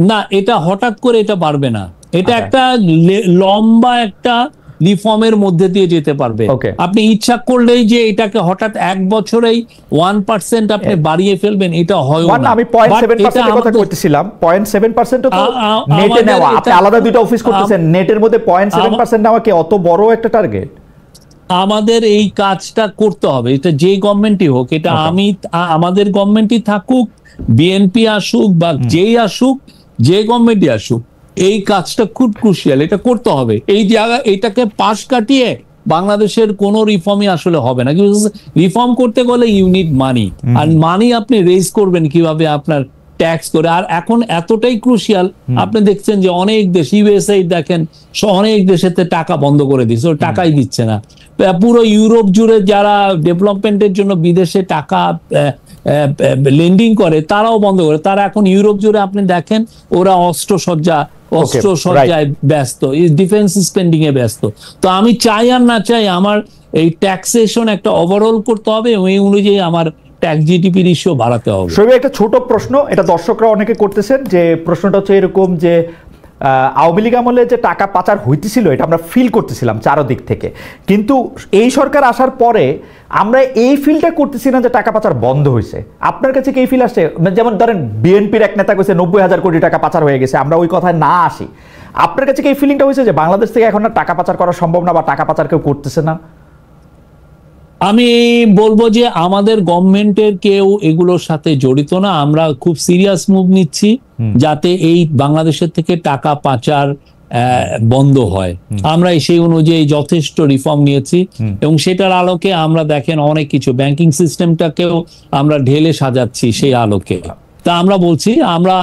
B: না, এটা হঠাৎ করে এটা পারবে না, এটা একটা লম্বা একটা রিফর্মের মধ্যে দিয়ে যেতে পারবে। আপনি ইচ্ছা করলেই যে এটাকে হঠাৎ এক বছরেই 1% আপনি বাড়িয়ে ফেলবেন, এটা হয় না।
A: আমি 0.7% এর কথা কইতেছিলাম। 0.7% তো নেটে নেওয়া, আপনি আলাদা দুটো অফিস করতেছেন, নেটের মধ্যে 0.7% নেওয়া কি অত বড় একটা টার্গেট?
B: আমাদের এই কাজটা করতে হবে, এটা যে গভর্নমেন্টই হোক, এটা আমাদের গভর্নমেন্টই থাকুক, বিএনপি আসুক বা যেই আসুক, যে গভর্নমেন্টই আসুক, এই কাজটা খুব ক্রুশিয়াল, এটা করতে হবে। এই জায়গা এটাকে পাশ কাটিয়ে বাংলাদেশের কোন রিফর্মই আসলে হবে না। রিফর্ম করতে গেলে ইউনিট মানি, আর মানি আপনি রেজ করবেন কিভাবে? আপনার ট্যাক্স করে। আর এখন এতটাই ক্রুশিয়াল, আপনি দেখছেন যে অনেক দেশ, ইউএসএ দেখেন, অনেক দেশেতে টাকা বন্ধ করে দিচ্ছে, টাকাই দিচ্ছে না। পুরো ইউরোপ জুড়ে যারা ডেভেলপমেন্টের জন্য বিদেশে টাকা লেন্ডিং করে তারাও বন্ধ করে। তারা এখন ইউরোপ জুড়ে আপনি দেখেন ওরা অস্ত্রসজ্জায় ব্যস্ত, ডিফেন্স স্পেন্ডিং এ ব্যস্ত। তো আমি চাই আর না চাই আমার এই ট্যাক্সেশন একটা ওভারঅল করতে হবে, ওই অনুযায়ী আমার ট্যাক্স জিডিপি রেশিও বাড়াতে হবে।
A: সবই একটা ছোট প্রশ্ন, এটা দর্শকরা অনেকে করতেছেন, যে প্রশ্নটা হচ্ছে এরকম যে আওয়ামী লীগ আমলে যে টাকা পাচার হইতেছিল এটা আমরা ফিল করতেছিলাম চারদিক থেকে, কিন্তু এই সরকার আসার পরে আমরা এই ফিলটা করতেছি না যে টাকা পাচার বন্ধ হয়েছে। আপনার কাছে কি এই ফিল আসছে? যেমন ধরেন বিএনপির এক নেতা কইছে 90,000 কোটি টাকা পাচার হয়ে গেছে, আমরা ওই কথায় না আসি, আপনার কাছে কি এই ফিলিংটা হয়েছে যে বাংলাদেশ থেকে এখন আর টাকা পাচার করা সম্ভব না বা টাকা পাচার কেউ করতেছে না?
B: আমি বলবো যে আমাদের গভর্নমেন্টের কেউ এগুলোর সাথে জড়িত না। আমরা খুব সিরিয়াস মুভ নিচ্ছি যাতে এই বাংলাদেশের থেকে টাকা পাচার বন্ধ হয়। আমরা সেই অনুযায়ী যথেষ্ট রিফর্ম নিয়েছি এবং সেটার আলোকে আমরা দেখেন অনেক কিছু ব্যাংকিং সিস্টেমটাকেও আমরা ঢেলে সাজাচ্ছি সেই আলোকে। তা আমরা বলছি, আমরা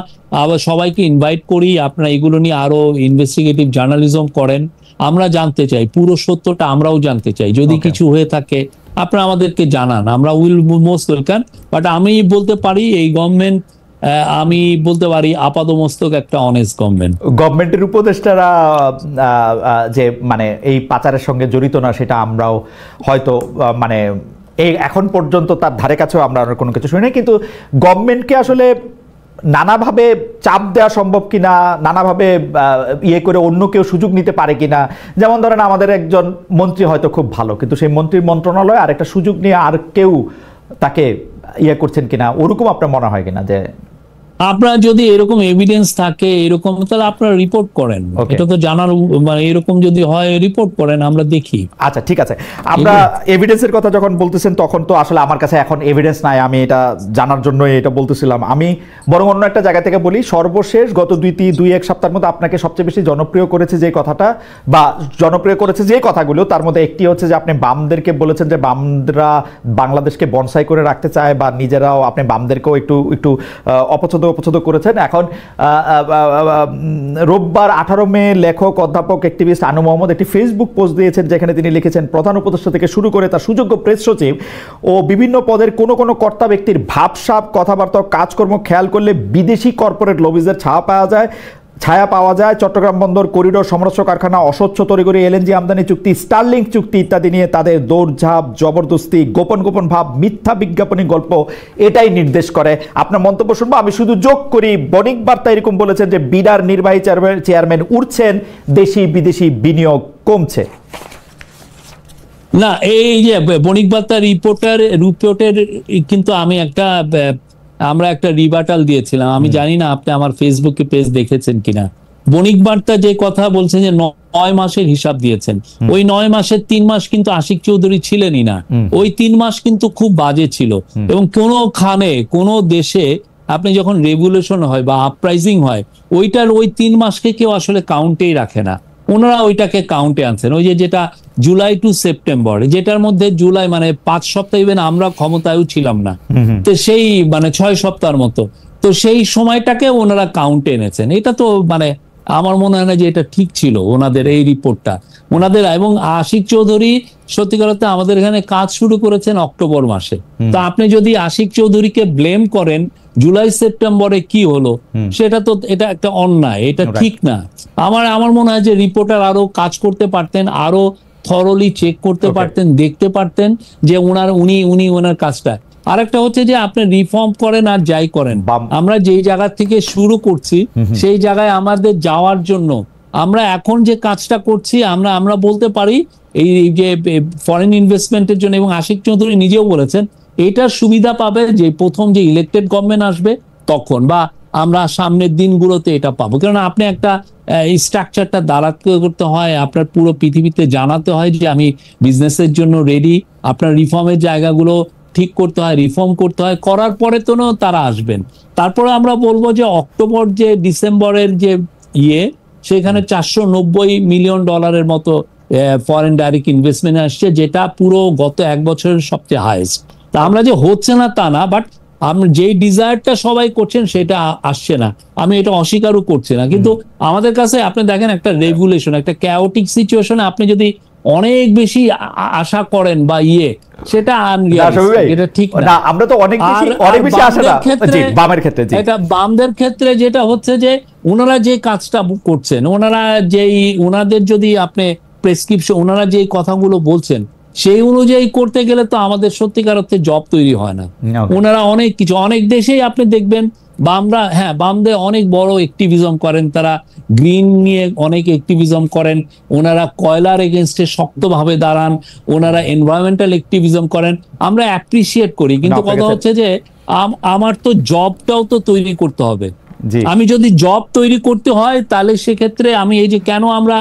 B: আবার সবাইকে ইনভাইট করি, আপনারা এগুলো নিয়ে আরো ইনভেস্টিগেটিভ জার্নালিজম করেন। আমরা জানতে চাই পুরো সত্যটা, আমরাও জানতে চাই। যদি কিছু হয়ে থাকে আপনারা আমাদেরকে জানান, আমরা উইল মোস্ট ওয়েলকাম। বাট আমি বলতে পারি এই গভর্নমেন্ট, আমি বলতে পারি আপাতমস্তক একটা অনেস্ট গভর্নমেন্ট।
A: গভর্নমেন্টের উপদেষ্টারা যে মানে এই পাচারের সঙ্গে জড়িত না সেটা আমরাও হয়তো মানে এই এখন পর্যন্ত তার ধারে কাছেও আমরা কোনো কিছু শুনি না, কিন্তু গভর্নমেন্টকে আসলে নানাভাবে চাপ দেওয়া সম্ভব কিনা, নানাভাবে ইয়ে করে অন্য কেউ সুযোগ নিতে পারে কিনা। যেমন ধরেন আমাদের একজন মন্ত্রী হয়তো খুব ভালো, কিন্তু সেই মন্ত্রীর মন্ত্রণালয় আর একটা সুযোগ নিয়ে আর কেউ তাকে ইয়ে করছেন কিনা, ওরকম আপনার মনে হয় কিনা? যে
B: আপনার যদি এরকম এভিডেন্স থাকে এরকম, তাহলে আপনারা রিপোর্ট করেন, এটা তো জানার মানে এরকম যদি হয় রিপোর্ট করেন, আমরা দেখি।
A: আচ্ছা ঠিক আছে, আমরা এভিডেন্সের কথা যখন বলতেছেন তখন তো আসলে আমার কাছে এখন এভিডেন্স নাই, আমি এটা জানার জন্য এটা বলতেছিলাম। আমি বরং অন্য একটা জায়গা থেকে বলি, সর্বশেষ গত 2-1 সপ্তাহের মধ্যে আপনাকে সবচেয়ে বেশি জনপ্রিয় করেছে যে কথাটা, বা জনপ্রিয় করেছে যে কথাগুলো, তার মধ্যে একটি হচ্ছে যে আপনি বামদেরকে বলেছেন যে বামরা বাংলাদেশকে বনসাই করে রাখতে চায়, বা নিজেরাও আপনি বামদেরকেও একটু অপছন্দ করেছেন। এখন রোববার 18 মে লেখক, অধ্যাপক, অ্যাক্টিভিস্ট আনু মোহাম্মদ একটি ফেসবুক পোস্ট দিয়েছেন, যেখানে তিনি লিখেছেন প্রধান উপদেষ্টা থেকে শুরু করে তার সুযোগ্য প্রেস সচিব ও বিভিন্ন পদের কোনো কর্তা ব্যক্তির ভাবসাব, কথাবার্তা, কাজকর্ম খেয়াল করলে বিদেশি কর্পোরেট লবিজের ছায়া পাওয়া যায়। চট্টগ্রাম বন্দর করিডোর, সমরাস্ত্র কারখানা, অস্বচ্ছ তড়িঘড়ি এলএনজি আমদানি চুক্তি, স্টারলিংক চুক্তি ইত্যাদি নিয়ে তাদের দৌড়ঝাঁপ, জবরদস্তি, গোপন ভাব, মিথ্যা বিজ্ঞাপনী গল্প এটাই নির্দেশ করে। আপনার মন্তব্য শুনবো। আমি শুধু যোগ করি, বণিক বার্তা এরকম বলেছেন যে বিডার নির্বাহী চেয়ারম্যান উঠছেন, দেশি বিদেশি বিনিয়োগ কমছে।
B: না, এই যে বণিক বার্তা রিপোর্টের কিন্তু আমরা একটা রিবাটাল দিয়েছিলাম। আমি জানি না আপনি আমার ফেসবুকে পেজ দেখেছেন কিনা। বণিক বার্তা যে কথা বলছেন যে 9 মাসের হিসাব দিয়েছেন, ওই 9 মাসের 3 মাস কিন্তু আশিক চৌধুরী ছিলেনই না, ওই 3 মাস কিন্তু খুব বাজে ছিল। এবং কোনোখানে কোনো দেশে আপনি যখন রেভলিউশন হয় বা আপরাইজিং হয়, ওইটার ওই 3 মাসকে কেউ আসলে কাউন্টেই রাখে না, ওনারা ওইটাকে কাউন্টে আনছেন। ওই যে যেটা জুলাই টু সেপ্টেম্বর, যেটার মধ্যে জুলাই মানে 5 সপ্তাহ, ইভেন আমরা ক্ষমতায়ও ছিলাম না, তো সেই মানে 6 সপ্তাহের মতো, তো সেই সময়টাকে ওনারা কাউন্টে এনেছেন। এটা তো মানে আমার মনে হয় না যে এটা ঠিক ছিল ওনাদের এই রিপোর্টটা ওনাদের। এবং আশিক চৌধুরী সত্যিকার অর্থে আমাদের এখানে কাজ শুরু করেছেন অক্টোবর মাসে। তো আপনি যদি আশিক চৌধুরীকে ব্লেম করেন জুলাই সেপ্টেম্বরে কি হলো, সেটা তো এটা একটা অন্যায়, এটা ঠিক না। আমার মনে হয় যে রিপোর্টার আরো কাজ করতে পারতেন, আরো থরলি চেক করতে পারতেন, দেখতে পারতেন যে উনি ওনার কাজটা। আরেকটা হচ্ছে যে আপনি রিফর্ম করেন আর যাই করেন, আমরা যেই জায়গা থেকে শুরু করছি সেই জায়গায় আমাদের যাওয়ার জন্য আমরা এখন যে কাজটা করছি, আমরা বলতে পারি এই যে ফরেন ইনভেস্টমেন্টের জন্য, এবং আশিক চৌধুরী নিজেও বলেছেন এটার সুবিধা পাবে যে প্রথম যে ইলেক্টেড গভর্নমেন্ট আসবে তখন, বা আমরা সামনের দিনগুলোতে এটা পাবো। কারণ আপনি একটা এই স্ট্রাকচারটা দাঁড়াতে করতে হয়, আপনার পুরো পৃথিবীতে জানাতে হয় যে আমি বিজনেসের জন্য রেডি, আপনার রিফর্মের জায়গাগুলো ঠিক করতে হয়, রিফর্ম করতে হয়, করার পরে তো তারা আসবেন। তারপরে আমরা বলবো যে অক্টোবর যে ডিসেম্বরের যে সেখানে $490 মিলিয়ন মতো ফরেন ডাইরেক্ট ইনভেস্টমেন্ট আসছে, যেটা পুরো গত 1 বছরের সবচেয়ে হাইয়েস্ট। তা আমরা যে হচ্ছে না তা না, বাট আমরা যেই ডিজায়ারটা সবাই করছেন সেটা আসছে না, আমি এটা অস্বীকারও করছি না। কিন্তু আমাদের কাছে আপনি দেখেন একটা রেগুলেশন, একটা ক্যাওটিক সিচুয়েশনে আপনি যদি অনেক বেশি আশা করেন বা সেটা এটা ঠিক না।
A: আমরা তো অনেক বেশি আশা না, বামের ক্ষেত্রে
B: এটা বামদের ক্ষেত্রে যেটা হচ্ছে যে ওনারা যে কাজটা করছেন, ওনাদের যদি আপনি প্রেসক্রিপশন, ওনারা যে কথাগুলো বলছেন সেই অনুযায়ী করতে গেলে তো আমাদের সত্যিকার অর্থে জব তৈরি হয় না। ওনারা অনেক দেশেই আপনি দেখবেন বামদের অনেক বড় অ্যাক্টিভিজম করেন, তারা গ্রিন নিয়ে অনেক অ্যাক্টিভিজম করেন, ওনারা কয়লার এগেনস্টে শক্তভাবে দাঁড়ান, ওনারা এনভায়রনমেন্টাল অ্যাক্টিভিজম করেন, আমরা অ্যাপ্রিসিয়েট করি। কিন্তু কথা হচ্ছে যে আমার তো জবটাও তো তৈরি করতে হবে। আমি যদি জব তৈরি করতে হয় তাহলে সেক্ষেত্রে আমি এই যে কেন আমরা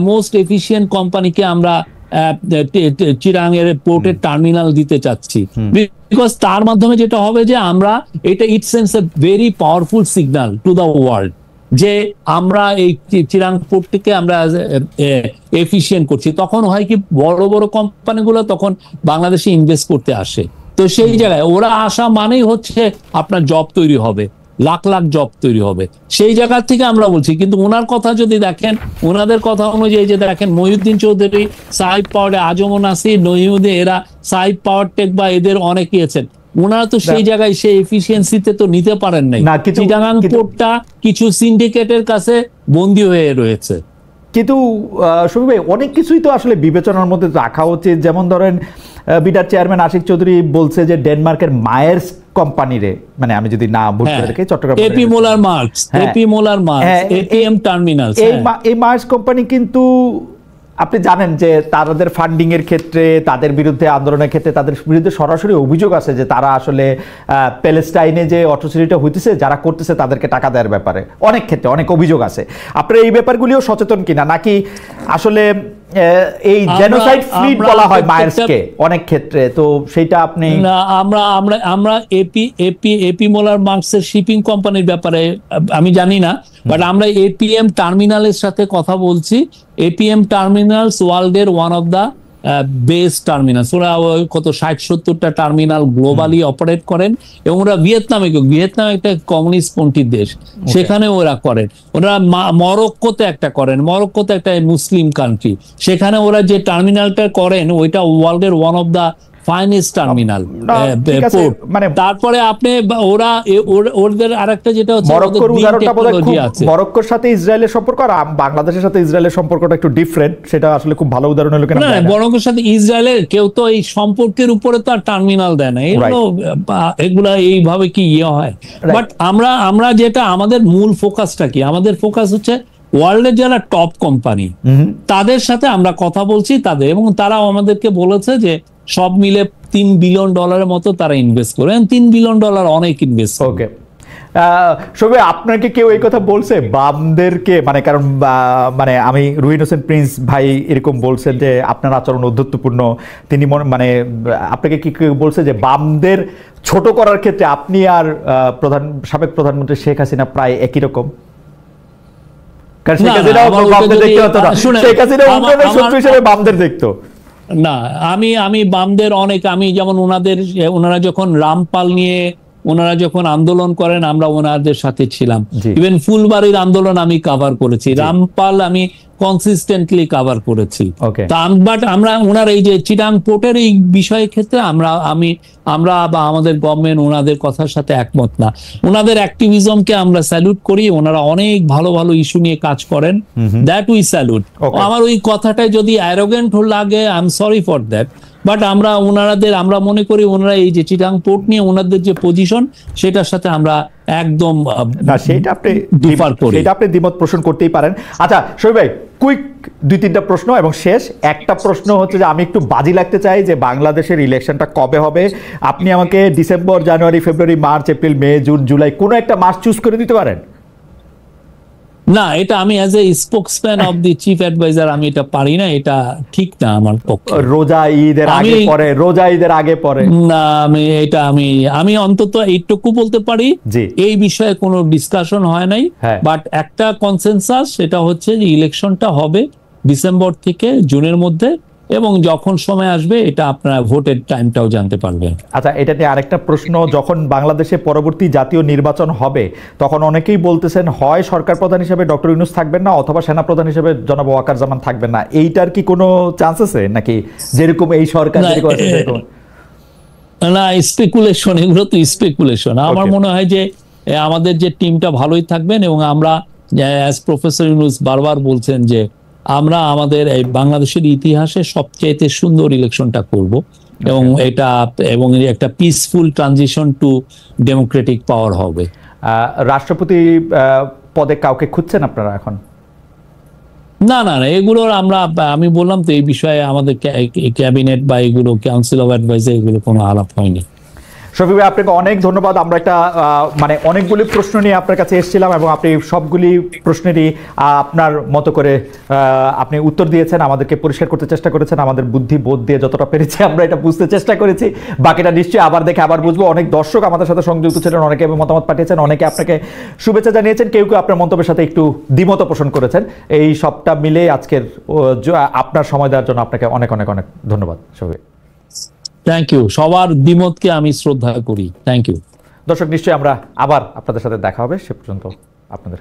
B: মোস্ট এফিশিয়েন্ট কোম্পানিকে আমরা চিরাং এর পোর্টের টার্মিনাল দিতে চাচ্ছি, বিকজ তার মাধ্যমে যেটা হবে যে আমরা it sends a very powerful signal to the world যে আমরা এই চিরাং পোর্টটিকে আমরা এফিশিয়েন্ট করছি। তখন হয় কি, বড় বড় কোম্পানিগুলো তখন বাংলাদেশে ইনভেস্ট করতে আসে, তো সেই জায়গায় ওরা আসা মানেই হচ্ছে আপনার জব তৈরি হবে, লাখ লাখ জব তৈরি হবে, সেই জায়গা থেকে আমরা বলছি। কিন্তু ওনার কথা যদি দেখেন, ওনাদের কথা অনুযায়ী যে দেখেন মহিউদ্দিন চৌধুরী, সাহিব পাওয়ারে, আজম নাসির, নহিউদ্দিন, এরা সাহিব পাওয়ার টেক বা এদের অনেকেই আছেন, ওনারা তো সেই জায়গায় সেই এফিসিয়েন্সিতে তো নিতে পারেন নাই। চিটাগাং পোর্টটা কিছু সিন্ডিকেটের কাছে বন্দী হয়ে রয়েছে।
A: কিন্তু সুবীর ভাই, অনেক কিছুই তো আসলে বিবেচনার মধ্যে রাখা উচিত। যেমন ধরেন বিডার চেয়ারম্যান আশিক চৌধুরী বলছে যে ডেনমার্কের মায়ার্স কোম্পানিরে, মানে আমি যদি না ভুল করে দেখি, Chittagong
B: AP Moller Maersk, APM terminal,
A: এই মায়ার্স কোম্পানি কিন্তু আপনি জানেন যে তাদের ফান্ডিং এর ক্ষেত্রে, তাদের বিরুদ্ধে আন্দোলনের ক্ষেত্রে তাদের বিরুদ্ধে সরাসরি অভিযোগ আছে যে তারা আসলে প্যালেস্টাইনে যে অ্যাট্রসিটিটা হইতেছে যারা করতেছে তাদেরকে টাকা দেওয়ার ব্যাপারে অনেক ক্ষেত্রে অনেক অভিযোগ আছে। আপনারা এই ব্যাপারগুলিও সচেতন কিনা, নাকি আসলে এই জেনোসাইড ফ্লিট বলা হয় মায়ার্সকে অনেক ক্ষেত্রে, তো সেইটা আপনি
B: না, আমরা এপি মোলার মার্কসের শিপিং কোম্পানির ব্যাপারে আমি জানি না, বাট আমরা এপিএম টার্মিনালের সাথে কথা বলছি। এপিএম টার্মিনালস ওয়ার্ল্ডের one of the best terminals, ওরা কত 60-70টা টার্মিনাল গ্লোবালি অপারেট করেন, এবং ওরা ভিয়েতনাম একটা কমিউনিস্টপন্থী দেশ, সেখানে ওরা করেন। ওরা মরক্কোতে একটা করেন, মরক্কোতে একটা মুসলিম কান্ট্রি, সেখানে ওরা যে টার্মিনালটা করেন ওইটা ওয়ার্ল্ডের one of the finest terminal port. তারপরে আপনি ওদের আরেকটা যেটা হচ্ছে
A: মরক্কোর সাথে ইসরায়েলের সম্পর্ক আর বাংলাদেশের সাথে ইসরায়েলের সম্পর্কটা একটু ডিফারেন্ট, সেটা আসলে খুব ভালো উদাহরণ হলো। কেন
B: মরক্কোর সাথে ইসরায়েলের কেউ তো এই সম্পর্কের উপরে তো আর টার্মিনাল দেয় না, এগুলা এইভাবে কি হয়। বাট আমরা যেটা আমাদের মূল ফোকাসটা কি, আমাদের ফোকাস হচ্ছে ওয়ার্ল্ডের যারা টপ কোম্পানি তাদের সাথে আমরা কথা বলছি তাদের, এবং তারাও আমাদেরকে বলেছে যে সব মিলে $3 বিলিয়ন মতো তারা ইনভেস্ট করেন। $3 বিলিয়ন অনেক ইনভেস্ট।
A: ওকে, সবে আপনাকে কেউ এই কথা বলছে বামদেরকে, মানে কারণ মানে আমি রুহিন হোসেন প্রিন্স ভাই এরকম বলছেন যে আপনার আচরণ অধ্যত্বপূর্ণ, তিনি মানে আপনাকে কি কেউ বলছে যে বামদের ছোট করার ক্ষেত্রে আপনি আর সাবেক প্রধানমন্ত্রী শেখ হাসিনা প্রায় একই রকম? কারণ শেখ হাসিনা বামদের দেখতে হতো না, শেখ হাসিনা উন্নয়নের শত্রু হিসেবে বামদের দেখতো
B: না। আমি বামদের অনেক, আমি যেমন ওনারা যখন রামপাল নিয়ে ওনারা যখন আন্দোলন করেন আমরা ওনাদের সাথে ছিলাম। ইভেন ফুলবাড়ির আন্দোলন আমি কভার করেছি, রামপাল আমি কনসিস্টেন্টলি কভার করেছি। বাট আমরা ওনার এই যে চিটাং পোর্টের এই বিষয়ের ক্ষেত্রে আমরা বা আমাদের গভর্নমেন্ট ওনাদের কথার সাথে একমত না। ওনাদের অ্যাক্টিভিজমকে আমরা স্যালুট করি, ওনারা অনেক ভালো ভালো ইস্যু নিয়ে কাজ করেন, দ্যাট উই স্যালুট। আমার ওই কথাটাই যদি অ্যারোগেন্ট লাগে, I am sorry for that. But আমরা মনে করি ওনারা এই যে চিটাং পোর্ট নিয়ে ওনাদের যে পজিশন সেটার সাথে আমরা একদম
A: সেটা আপনি দ্বিমত পোষণ করতেই পারেন। আচ্ছা শরীফ ভাই, কুইক 2-3টা প্রশ্ন এবং শেষ। একটা প্রশ্ন হচ্ছে যে আমি একটু বাজি লাগতে চাই যে বাংলাদেশের ইলেকশনটা কবে হবে। আপনি আমাকে ডিসেম্বর, জানুয়ারি, ফেব্রুয়ারি, মার্চ, এপ্রিল, মে, জুন, জুলাই কোনো একটা মাস চুজ করে দিতে পারেন?
B: না, এটা আমি as a spokesman of the chief adviser আমি এটা পারি না, এটা ঠিক না আমার পক্ষে।
A: রোজা ঈদের আগে পরে
B: না, আমি অন্তত এইটুকু বলতে পারি এই বিষয়ে কোনো ডিসকাশন হয় নাই। বাট একটা কনসেনসাস, সেটা হচ্ছে যে ইলেকশনটা হবে ডিসেম্বর থেকে জুনের মধ্যে, এবং যখন সময় আসবে এটা আপনারা ভোটের টাইমটাও জানতে পারবেন।
A: আচ্ছা, এটা নিয়ে আরেকটা প্রশ্ন, যখন বাংলাদেশে পরবর্তী জাতীয় নির্বাচন হবে তখন অনেকেই বলতেছেন হয় সরকার প্রধান হিসেবে ডক্টর ইউনূস থাকবেন না, অথবা সেনা প্রধান হিসেবে জনাব ওয়াকারুজ্জামান থাকবেন না। এইটার কি কোনো চান্স আছে নাকি যেরকম এই সরকার
B: না? স্পেকুলেশন, এগুলো তো স্পেকুলেশন। আমার মনে হয় যে আমাদের যে টিমটা ভালোই থাকবেন, এবং আমরা অ্যাজ প্রফেসর ইউনূস বারবার বলছেন যে আমরা আমাদের এই বাংলাদেশের ইতিহাসে সবচেয়ে সুন্দর ইলেকশনটা করব, এবং একটা পিসফুল ট্রানজিশন টু ডেমোক্রেটিক পাওয়ার হবে।
A: রাষ্ট্রপতি পদে কাউকে খুঁজছেন আপনারা এখন?
B: না, এগুলোর আমি বললাম তো এই বিষয়ে আমাদের ক্যাবিনেট বা এগুলো কাউন্সিল অফ অ্যাডভাইজার এগুলো কোনো আলাপ হয়নি।
A: শফিক ভাই, আপনাকে অনেক ধন্যবাদ। আমরা একটা মানে অনেকগুলি প্রশ্ন নিয়ে আপনার কাছে এসেছিলাম এবং আপনি সবগুলি প্রশ্নেরই আপনার মতো করে আপনি উত্তর দিয়েছেন, আমাদেরকে পরিষ্কার করতে চেষ্টা করেছেন, আমাদের বুদ্ধি বোধ দিয়ে যতটা পেরেছি আমরা এটা বুঝতে চেষ্টা করেছি। বাকিটা নিশ্চয়ই আবার দেখে আবার বুঝবো। অনেক দর্শক আমাদের সাথে সংযুক্ত ছিলেন, অনেকে মতামত পাঠিয়েছেন, অনেকে আপনাকে শুভেচ্ছা জানিয়েছেন, কেউ কেউ আপনার মন্তব্যের সাথে একটু দ্বিমত পোষণ করেছেন। এই সবটা মিলে আজকের আপনার সময় দেওয়ার জন্য আপনাকে অনেক অনেক অনেক ধন্যবাদ শফিক।
B: Thank you. সবার দ্বিমতকে আমি শ্রদ্ধা করি। Thank you.
A: দর্শক, নিশ্চয়ই আমরা আবার আপনাদের সাথে দেখা হবে। সে পর্যন্ত আপনাদের